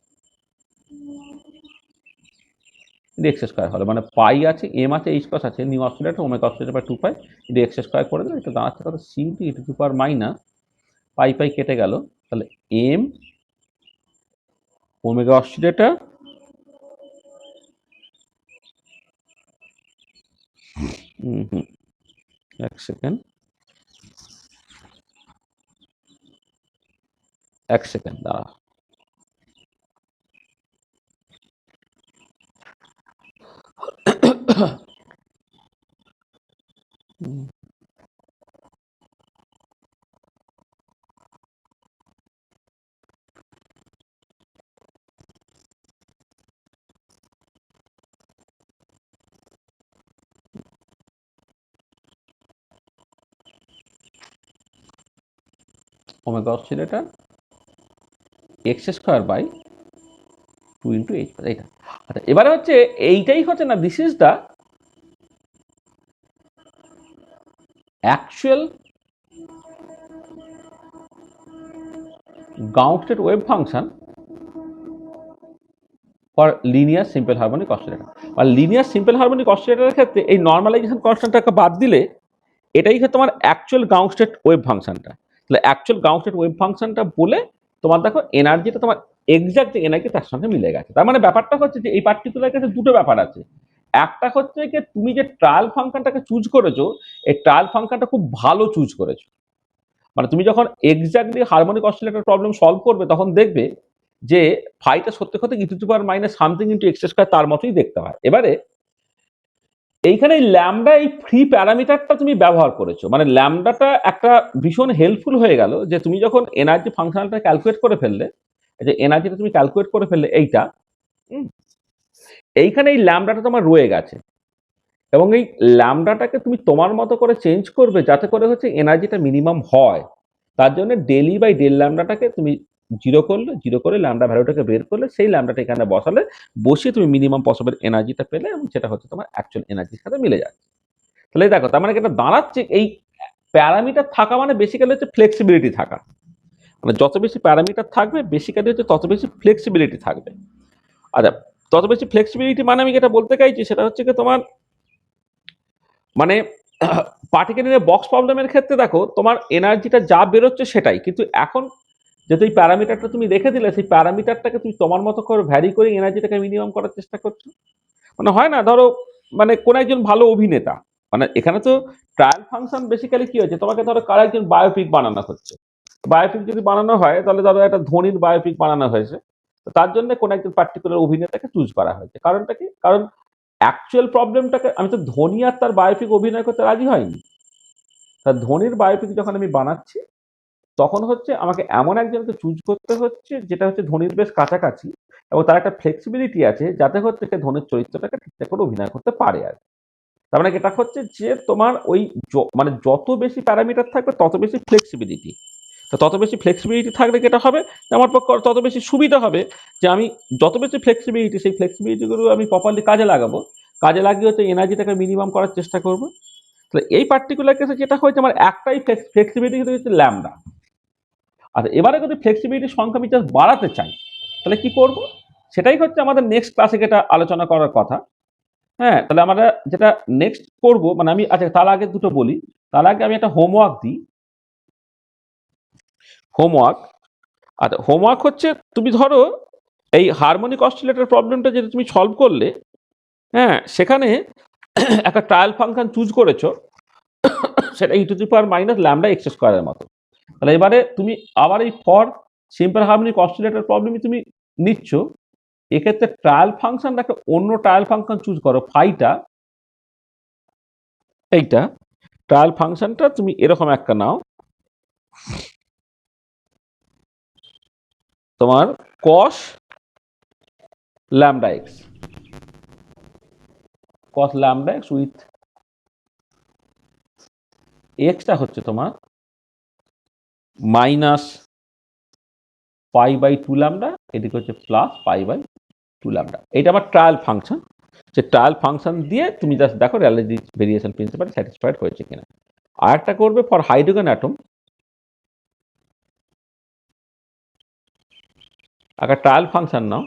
এক্স স্কোয়ার হলো, মানে পাই আছে, এম আছে, এইচ ক্রস আছে, nu oscillator omega oscillator by 2 pi, এটা এক্স স্কোয়ার করে দেবে। এটা দাঁড়াচ্ছে কত? C t e to the power minus pi pi কেটে গেল, তাহলে এম ওমেগা অসিলেটর হুম, এক সেকেন্ড, দাঁড়া। Omega oscillator x square by 2 × h, এইটা। আচ্ছা, এবারে হচ্ছে এইটাই হচ্ছে না, দিস ইজ দ্য অ্যাকচুয়াল গাউসের wave function for linear simple harmonic oscillator. আর লিনিয়ার সিম্পল হারমোনিক অসিলেটরের ক্ষেত্রে এই নর্মালাইজেশন কনস্ট্যান্টটাকে বাদ দিলে এটাই হচ্ছে তোমার অ্যাকচুয়াল গাউসের ওয়েভ ফাংশনটা। তাহলে অ্যাকচুয়াল গাউসের ওয়েভ ফাংশনটা বলে তোমার দেখো এনার্জিটা তোমার এক্সাক্ট এনার্জি তার সঙ্গে মিলে গেছে। তার মানে ব্যাপারটা হচ্ছে যে এই পার্টিকুলার কেসে দুটো ব্যাপার আছে। একটা হচ্ছে যে তুমি যে ট্রায়াল ফাংশনটাকে চুজ করেছো, এই ট্রায়াল ফাংশনটা খুব ভালো চুজ করেছো। মানে তুমি যখন exactly harmonic oscillator problem solve করবে তখন দেখবে যে ফাইটা সত্যি সত্যি e to the power minus something into x square তার মতোই দেখতে হয়। এবারে এইখানে ল্যামডা এই ফ্রি প্যারামিটারটা তুমি ব্যবহার করেছো, মানে ল্যামডাটা একটা ভীষণ হেল্পফুল হয়ে গেল যে তুমি যখন এনার্জি ফাংশনালটা ক্যালকুলেট করে ফেললে, যে এনার্জিটা তুমি ক্যালকুলেট করে ফেললে এইটা, এইখানে এই ল্যামডাটা তোমার রয়ে গেছে এবং এই ল্যামডাটাকে তুমি তোমার মতো করে চেঞ্জ করবে যাতে করে হচ্ছে এনার্জিটা মিনিমাম হয়। তার জন্য ডেলি বাই ডেল ল্যামডাটাকে তুমি জিরো করে ল্যামডা ভ্যালুটাকে বের করলে সেই ল্যামডাটা এখানে বসালে, বসিয়ে তুমি মিনিমাম পসিবল এনার্জিটা পেলে এবং সেটা হচ্ছে তোমার অ্যাকচুয়াল এনার্জির সাথে মিলে যাচ্ছে। তাহলে দেখো তার মানে এটা দাঁড়াচ্ছে এই প্যারামিটার থাকা মানে বেসিক্যালি হচ্ছে ফ্লেক্সিবিলিটি থাকা। মানে যত বেশি প্যারামিটার থাকবে বেসিক্যালি হচ্ছে তত বেশি ফ্লেক্সিবিলিটি থাকবে। আচ্ছা, তত বেশি ফ্লেক্সিবিলিটি মানে আমি যেটা বলতে চাইছি সেটা হচ্ছে কি তোমার মানে পার্টিকুলার বক্স প্রবলেমের ক্ষেত্রে দেখো তোমার এনার্জিটা যা বেরোচ্ছে সেটাই, কিন্তু এখন যেহেতু এই প্যারামিটারটা তুমি রেখে দিলে সেই প্যারামিটারটাকে তুমি তোমার মতো করে ভ্যারি করে এনার্জিটাকে মিনিমাম করার চেষ্টা করছো। মানে হয় না, ধরো মানে কোন একজন ভালো অভিনেতা, মানে এখানে তো ট্রায়াল ফাংশন বেসিক্যালি কি হচ্ছে, তোমাকে ধরো কার একজন বায়োপিক বানানো হচ্ছে। বায়োপিক যদি বানানো হয় তাহলে ধরো একটা ধোনির বায়োপিক বানানো হয়েছে, তো তার জন্য কোন একজন পার্টিকুলার অভিনেতাকে চুজ করা হয়েছে। কারণটা কি? কারণ অ্যাকচুয়াল প্রবলেমটাকে আমি তো ধোনি আর তার বায়োপিক অভিনয় করতে রাজি হয়নি। তার ধোনির বায়োপিক যখন আমি বানাচ্ছি তখন হচ্ছে আমাকে এমন একজনকে চুজ করতে হচ্ছে যেটা হচ্ছে ধোনির বেশ কাছাকাছি এবং তার একটা ফ্লেক্সিবিলিটি আছে যাতে হচ্ছে সে ধোনির চরিত্রটাকে ঠিকঠাক করে অভিনয় করতে পারে আর কি। তার মানে এটা হচ্ছে যে তোমার ওই মানে যত বেশি প্যারামিটার থাকবে তত বেশি ফ্লেক্সিবিলিটি। তো তত বেশি ফ্লেক্সিবিলিটি থাকলে যেটা হবে যে আমার পক্ষে তত বেশি সুবিধা হবে যে আমি যত বেশি ফ্লেক্সিবিলিটি সেই ফ্লেক্সিবিলিটিগুলো আমি প্রপারলি কাজে লাগাবো, কাজে লাগিয়ে হচ্ছে এনার্জিটাকে মিনিমাম করার চেষ্টা করবো। তাহলে এই পার্টিকুলার কেসে যেটা হয়েছে আমার একটাই ফ্লেক্সিবিলিটি হচ্ছে ল্যামডা। আচ্ছা, এবারে যদি ফ্লেক্সিবিলিটির সংখ্যা আমি জাস্ট বাড়াতে চাই তাহলে কি করব? সেটাই হচ্ছে আমাদের নেক্সট ক্লাসে যেটা আলোচনা করার কথা। হ্যাঁ, তাহলে আমরা যেটা নেক্সট করব, মানে আমি আচ্ছা তার আগে দুটো বলি। তার আগে আমি একটা হোমওয়ার্ক দিই। হোমওয়ার্ক, আচ্ছা হোমওয়ার্ক হচ্ছে তুমি ধরো এই হারমোনিক অসিলেটর প্রবলেমটা যেটা তুমি সলভ করলে, হ্যাঁ সেখানে একটা ট্রায়াল ফাংশন চুজ করেছো, সেটা e to the power minus lambda x স্কোয়ারের মতো। তাহলে এবারে তুমি আবার এই ফর সিম্পল হারমোনিক অসিলেটর প্রবলেমই তুমি নিচ্ছ, এক্ষেত্রে ট্রায়াল ফাংশন একটা অন্য ট্রায়াল ফাংশন চুজ করো ফাইটা, এইটা ট্রায়াল ফাংশনটা তুমি এরকম একটা নাও, তোমার cos lambda x, cos lambda x with এক্সটা হচ্ছে তোমার মাইনাস পাই বাই 2 ল্যামডা, এদিকে হচ্ছে প্লাস পাই বাই 2 ল্যামডা। এটা আমার ট্রায়াল ফাংশন। যে ট্রায়াল ফাংশন দিয়ে তুমি জাস্ট দেখো রিলেটিভ ভেরিয়েশন প্রিন্সিপাল স্যাটিসফাইড হয়েছে কিনা। আর একটা করবে ফর হাইড্রোজেন অ্যাটম, একটা ট্রায়াল ফাংশন নাও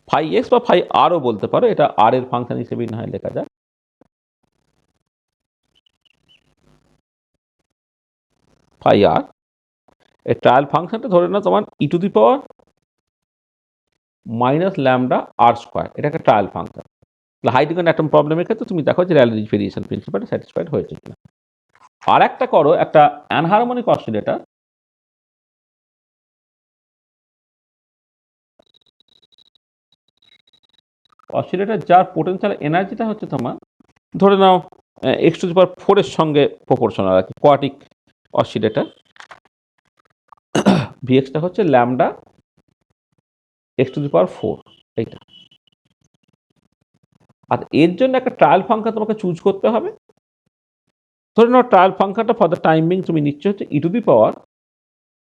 ফাই এক্স বা ফাই আরও বলতে পারো, এটা আর এর ফাংশন হিসেবেই না হয় লেখা যায়। ফাই আর এই ট্রায়াল ফাংশনটা ধরে নাও তোমার e to the power minus lambda r square, এটা একটা ট্রায়াল ফাংশন। তাহলে হাইড্রোজেন অ্যাটম প্রবলেমের ক্ষেত্রে তুমি দেখো যে র্যালিজ ভেরিয়েশন প্রিন্সিপালটা স্যাটিসফাইড হয়েছে কিনা। আর একটা করো একটা অ্যানহারমোনিক অসিলেটর, যার পোটেনশিয়াল এনার্জিটা হচ্ছে তোমার ধরে নাও এক্স টু দি পাওয়ার 4 এর সঙ্গে প্রপোর্শনাল আর কি, কোয়াটিক অসিলেটর, ভিএক্সটা হচ্ছে ল্যামডা এক্স টু দি পাওয়ার 4 এইটা। আর এর জন্য একটা ট্রায়াল ফাংশন তোমাকে চুজ করতে হবে। ধরে নাও ট্রায়াল ফাংশনটা ফর দ্য টাইমিং তুমি নিচ্ছ হচ্ছে e to the power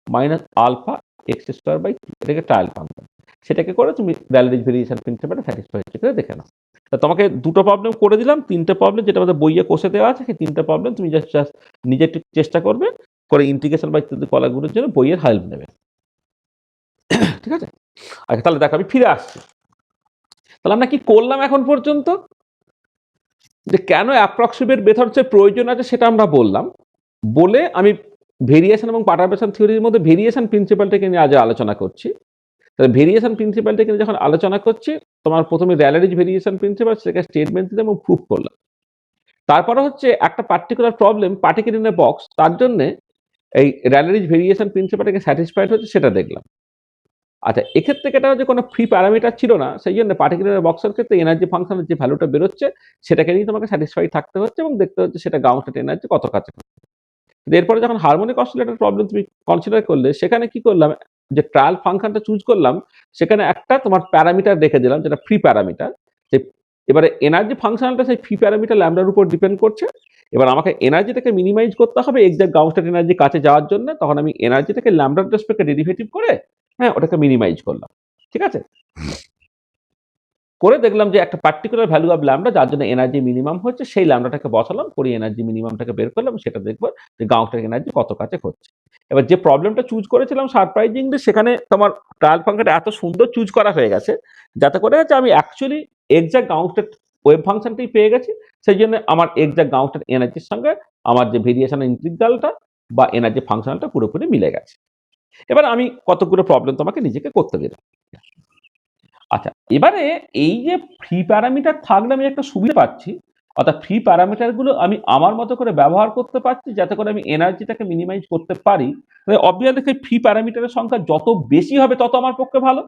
minus alpha x square by 3, এটাকে ট্রায়াল ফাংশন। সেটাকে করে তুমি র্যালিজ ভেরিয়েশন প্রিন্সিপালটা স্যাটিসফাই হচ্ছে কিনা দেখে নাও। তা তোমাকে দুটো প্রবলেম করে দিলাম, তিনটে প্রবলেম যেটা আমাদের বইয়ে কোষে দেওয়া আছে, সেই তিনটে প্রবলেম তুমি জাস্ট নিজে একটু চেষ্টা করবে করে ইন্টিগ্রেশন বা ইত্যাদি কলাগুলোর জন্য বইয়ের হেল্প নেবে। ঠিক আছে, আচ্ছা তাহলে দেখো আমি ফিরে আসছি। তাহলে আমরা কি করলাম এখন পর্যন্ত, যে কেন অ্যাপ্রক্সিমেট মেথডসের প্রয়োজন আছে সেটা আমরা বললাম। বলে আমি ভেরিয়েশন এবং পারটারবেশন থিওরির মধ্যে ভেরিয়েশন প্রিন্সিপালটাকে নিয়ে আজ আলোচনা করছি। তাহলে ভেরিয়েশন প্রিন্সিপালটাকে নিয়ে যখন আলোচনা করছি, তোমার প্রথমে র্যালিজ ভেরিয়েশন প্রিন্সিপাল সেটাকে স্টেটমেন্ট দিলাম এবং প্রুফ করলাম। তারপরে হচ্ছে একটা particular problem particular in a box, তার জন্য এই র্যালিজ ভেরিয়েশন প্রিন্সিপালটাকে স্যাটিসফাইড হচ্ছে সেটা দেখলাম। আচ্ছা এক্ষেত্রে এটা যে কোনো ফ্রি প্যারামিটার ছিল না, সেই জন্য পার্টিকুলার বক্সের ক্ষেত্রে এনার্জি ফাংশনের যে ভ্যালুটা বেরোচ্ছে সেটাকে নিয়ে তোমাকে স্যাটিসফাইড থাকতে হচ্ছে এবং দেখতে হচ্ছে সেটা গ্রাউন্ড স্টেট এনার্জি কত কাছে। এরপরে যখন হারমোনিক অসিলেটর প্রবলেম তুমি কনসিডার করলে, সেখানে কি করলাম, যে ট্রায়াল ফাংশনটা চুজ করলাম, সেখানে একটা তোমার প্যারামিটার রেখে দিলাম যেটা ফ্রি প্যারামিটার। যে এবারে এনার্জি ফাংশনটা সেই ফ্রি প্যারামিটার ল্যামডার উপর ডিপেন্ড করছে। এবার আমাকে এনার্জিটাকে মিনিমাইজ করতে হবে এক্সাক্ট গ্রাউন্ড স্টেট এনার্জি কাছে যাওয়ার জন্য, তখন আমি এনার্জিটাকে ল্যামডার রেসপেক্টে ডেরিভেটিভ করে ওটাকে মিনিমাইজ করলাম। ঠিক আছে, করে দেখলাম যে একটা পার্টিকুলার ভ্যালু অফ ল্যামডা যার জন্য এনার্জি মিনিমাম হচ্ছে, সেই ল্যামডাটাকে বসালাম, করে এনার্জি মিনিমামটাকে বের করলাম, সেটা দেখবো যে গ্রাউন্ড এনার্জি কত কাছে হচ্ছে। এবার যে প্রবলেমটা চুজ করেছিলাম সারপ্রাইজিংলি, সেখানে তোমার ট্রায়াল ফাংশনটা এত সুন্দর চুজ করা হয়ে গেছে যাতে করে হচ্ছে আমি actually exact ground state wave ফাংশনটাই পেয়ে গেছি। সেই জন্য আমার এক্সাক্ট গ্রাউন্ড স্টেট এনার্জির সঙ্গে আমার যে ভেরিয়েশন ইন্টিগ্রালটা বা এনার্জি ফাংশনটা পুরোপুরি মিলে গেছে। এবার আমি কতগুলো প্রবলেম তোমাকে নিজেকে করতে দিলাম। আচ্ছা এবারে এই যে ফ্রি প্যারামিটার থাকলে আমি একটা সুবিধা পাচ্ছি, অর্থাৎ ফ্রি প্যারামিটারগুলো আমি আমার মতো করে ব্যবহার করতে পারছি যাতে করে আমি এনার্জিটাকে মিনিমাইজ করতে পারি। অবভিয়াসলি ফ্রি প্যারামিটারের সংখ্যা যত বেশি হবে তত আমার পক্ষে ভালো।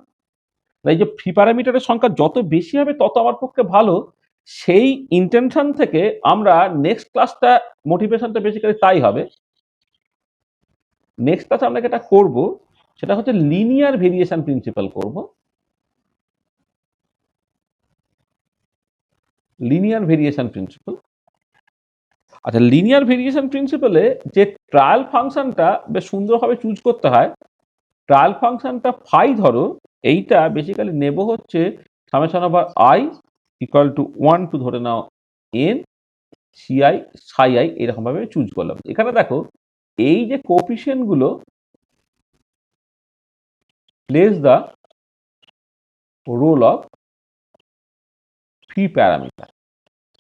এই যে ফ্রি প্যারামিটারের সংখ্যা যত বেশি হবে তত আমার পক্ষে ভালো, সেই ইন্টেনশন থেকে আমরা নেক্সট ক্লাসটা মোটিভেশনটা বেসিক্যালি তাই হবে। নেক্সট ক্লাসে আমরা যেটা করব সেটা হচ্ছে লিনিয়ার ভেরিয়েশন প্রিন্সিপাল করব। Linear variation principal. আচ্ছা লিনিয়ার ভেরিয়েশন প্রিন্সিপালে যে ট্রায়াল ফাংশনটা বেশ সুন্দরভাবে চুজ করতে হয়। ট্রায়াল ফাংশনটা ফাই ধরো, এইটা বেসিক্যালি নেব হচ্ছে summation over I equal to 1 to ধরে নাও এন সিআই সাই আই, এরকমভাবে চুজ করলাম। এখানে দেখো এই যে কোফিশিয়েন্টগুলো plays the role of free parameter.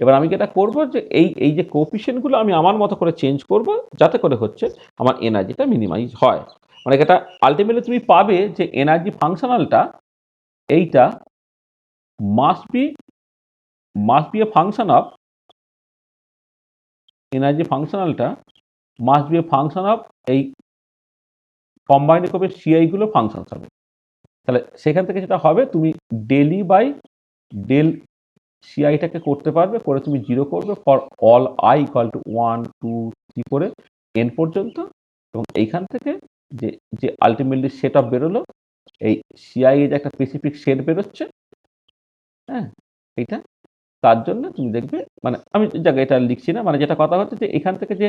এবার আমি যেটা করবো যে এই যে কোফিশিয়েন্টগুলো আমি আমার মতো করে চেঞ্জ করব যাতে করে হচ্ছে আমার এনার্জিটা মিনিমাইজ হয়। মানে এটা আলটিমেটলি তুমি পাবে যে এনার্জি ফাংশনালটা এইটা must be a function of energy ফাংশনালটা must be a function of এই কম্বাইন্ড করে সিআই গুলো ফাংশন হবে। তাহলে সেখান থেকে যেটা হবে তুমি ডেলি বাই ডেল সিআইটাকে করতে পারবে, করে তুমি 0 করবে for all I equal to 1 2 3 করে এন পর্যন্ত। এবং এইখান থেকে যে যে আলটিমেটলি সেট আপ বেরোলো, এই সিআই এর যে একটা স্পেসিফিক সেট বেরোচ্ছে, হ্যাঁ এইটা, তার জন্য তুমি দেখবে মানে আমি জায়গায় এটা লিখছি না, মানে যেটা কথা হচ্ছে যে এখান থেকে যে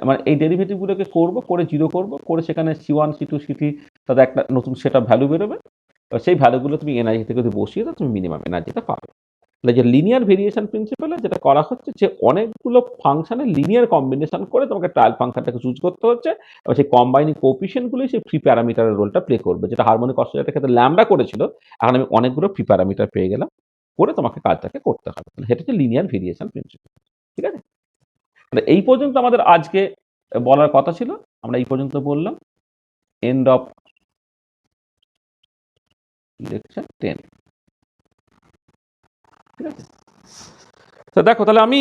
মানে এই ডেরিভেটিভগুলোকে করব, করে 0 করব, করে সেখানে C1 C2 C3 তাদের একটা নতুন সেট আপ ভ্যালু বেরোবে। সেই ভ্যালুগুলো তুমি এনার্জি থেকে যদি বসিয়ে দাও তুমি মিনিমাম এনার্জিটা পাবে। তাহলে যে লিনিয়ার ভেরিয়েশন প্রিন্সিপালে যেটা করা হচ্ছে যে অনেকগুলো ফাংশনের লিনিয়ার কম্বিনেশন করে তোমাকে ট্রায়াল ফাংশনটাকে চুজ করতে হচ্ছে, এবং সেই কম্বাইনিং কোএফিশিয়েন্টগুলোই সেই ফ্রি প্যারামিটারের রোলটা প্লে করবে। যেটা হারমোনিক অসিলেটরের ক্ষেত্রে ল্যামডা করেছিল, এখন আমি অনেকগুলো ফ্রি প্যারামিটার পেয়ে গেলাম, করে তোমাকে কাজটাকে করতে হবে। সেটা হচ্ছে লিনিয়ার ভেরিয়েশন প্রিন্সিপাল। ঠিক আছে, মানে এই পর্যন্ত আমাদের আজকে বলার কথা ছিল, আমরা এই পর্যন্ত বললাম। End of lecture 10। ঠিক আছে? তো দেখো তাহলে আমি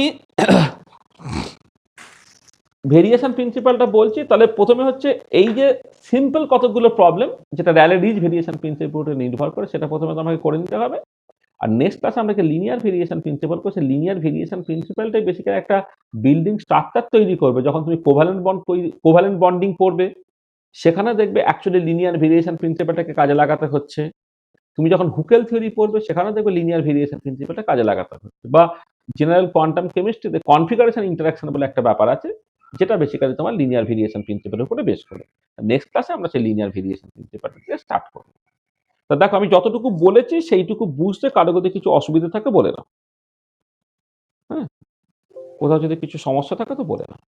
ভেরিয়েশন প্রিন্সিপালটা বলছি। তাহলে প্রথমে হচ্ছে এই যে সিম্পল কতগুলো প্রবলেম যেটা র্যালে রিজ ভেরিয়েশন প্রিন্সিপাল উপরে নির্ভর করে সেটা প্রথমে তোমাকে করে নিতে হবে। আর নেক্সট ক্লাসে আমরা লিনিয়ার ভেরিয়েশন প্রিন্সিপাল করছি। লিনিয়ার ভেরিয়েশন প্রিন্সিপালটাই বেসিক্যালি একটা বিল্ডিং স্ট্রাকচার তৈরি করবে। যখন তুমি কোভ্যালেন্ট বন্ডিং পড়বে সেখানে দেখবে অ্যাকচুয়ালি লিনিয়ার ভেরিয়েশন প্রিন্সিপালটাকে কাজে লাগাতে হচ্ছে। তুমি যখন হুকেল থিওরি পড়বে সেখানে দেখবে লিনিয়ার ভেরিয়েশন প্রিন্সিপালটা কাজে লাগাতে হচ্ছে। বা জেনারেল কোয়ান্টাম কেমিস্ট্রিতে কনফিগারেশন ইন্টারঅ্যাকশন বলে একটা ব্যাপার আছে যেটা বেসিক্যালি তোমার লিনিয়ার ভেরিয়েশন প্রিন্সিপালের উপরে বেস করে। নেক্সট ক্লাসে আমরা সেই লিনিয়ার ভেরিয়েশন প্রিন্সিপালটা দিয়ে স্টার্ট করব। তা দেখো আমি যতটুকু বলেছি সেইটুকু বুঝতে কারো যদি কিছু অসুবিধা থাকে বলে নাও। হ্যাঁ? কোথাও যদি কিছু সমস্যা থাকে তো বলে নাও।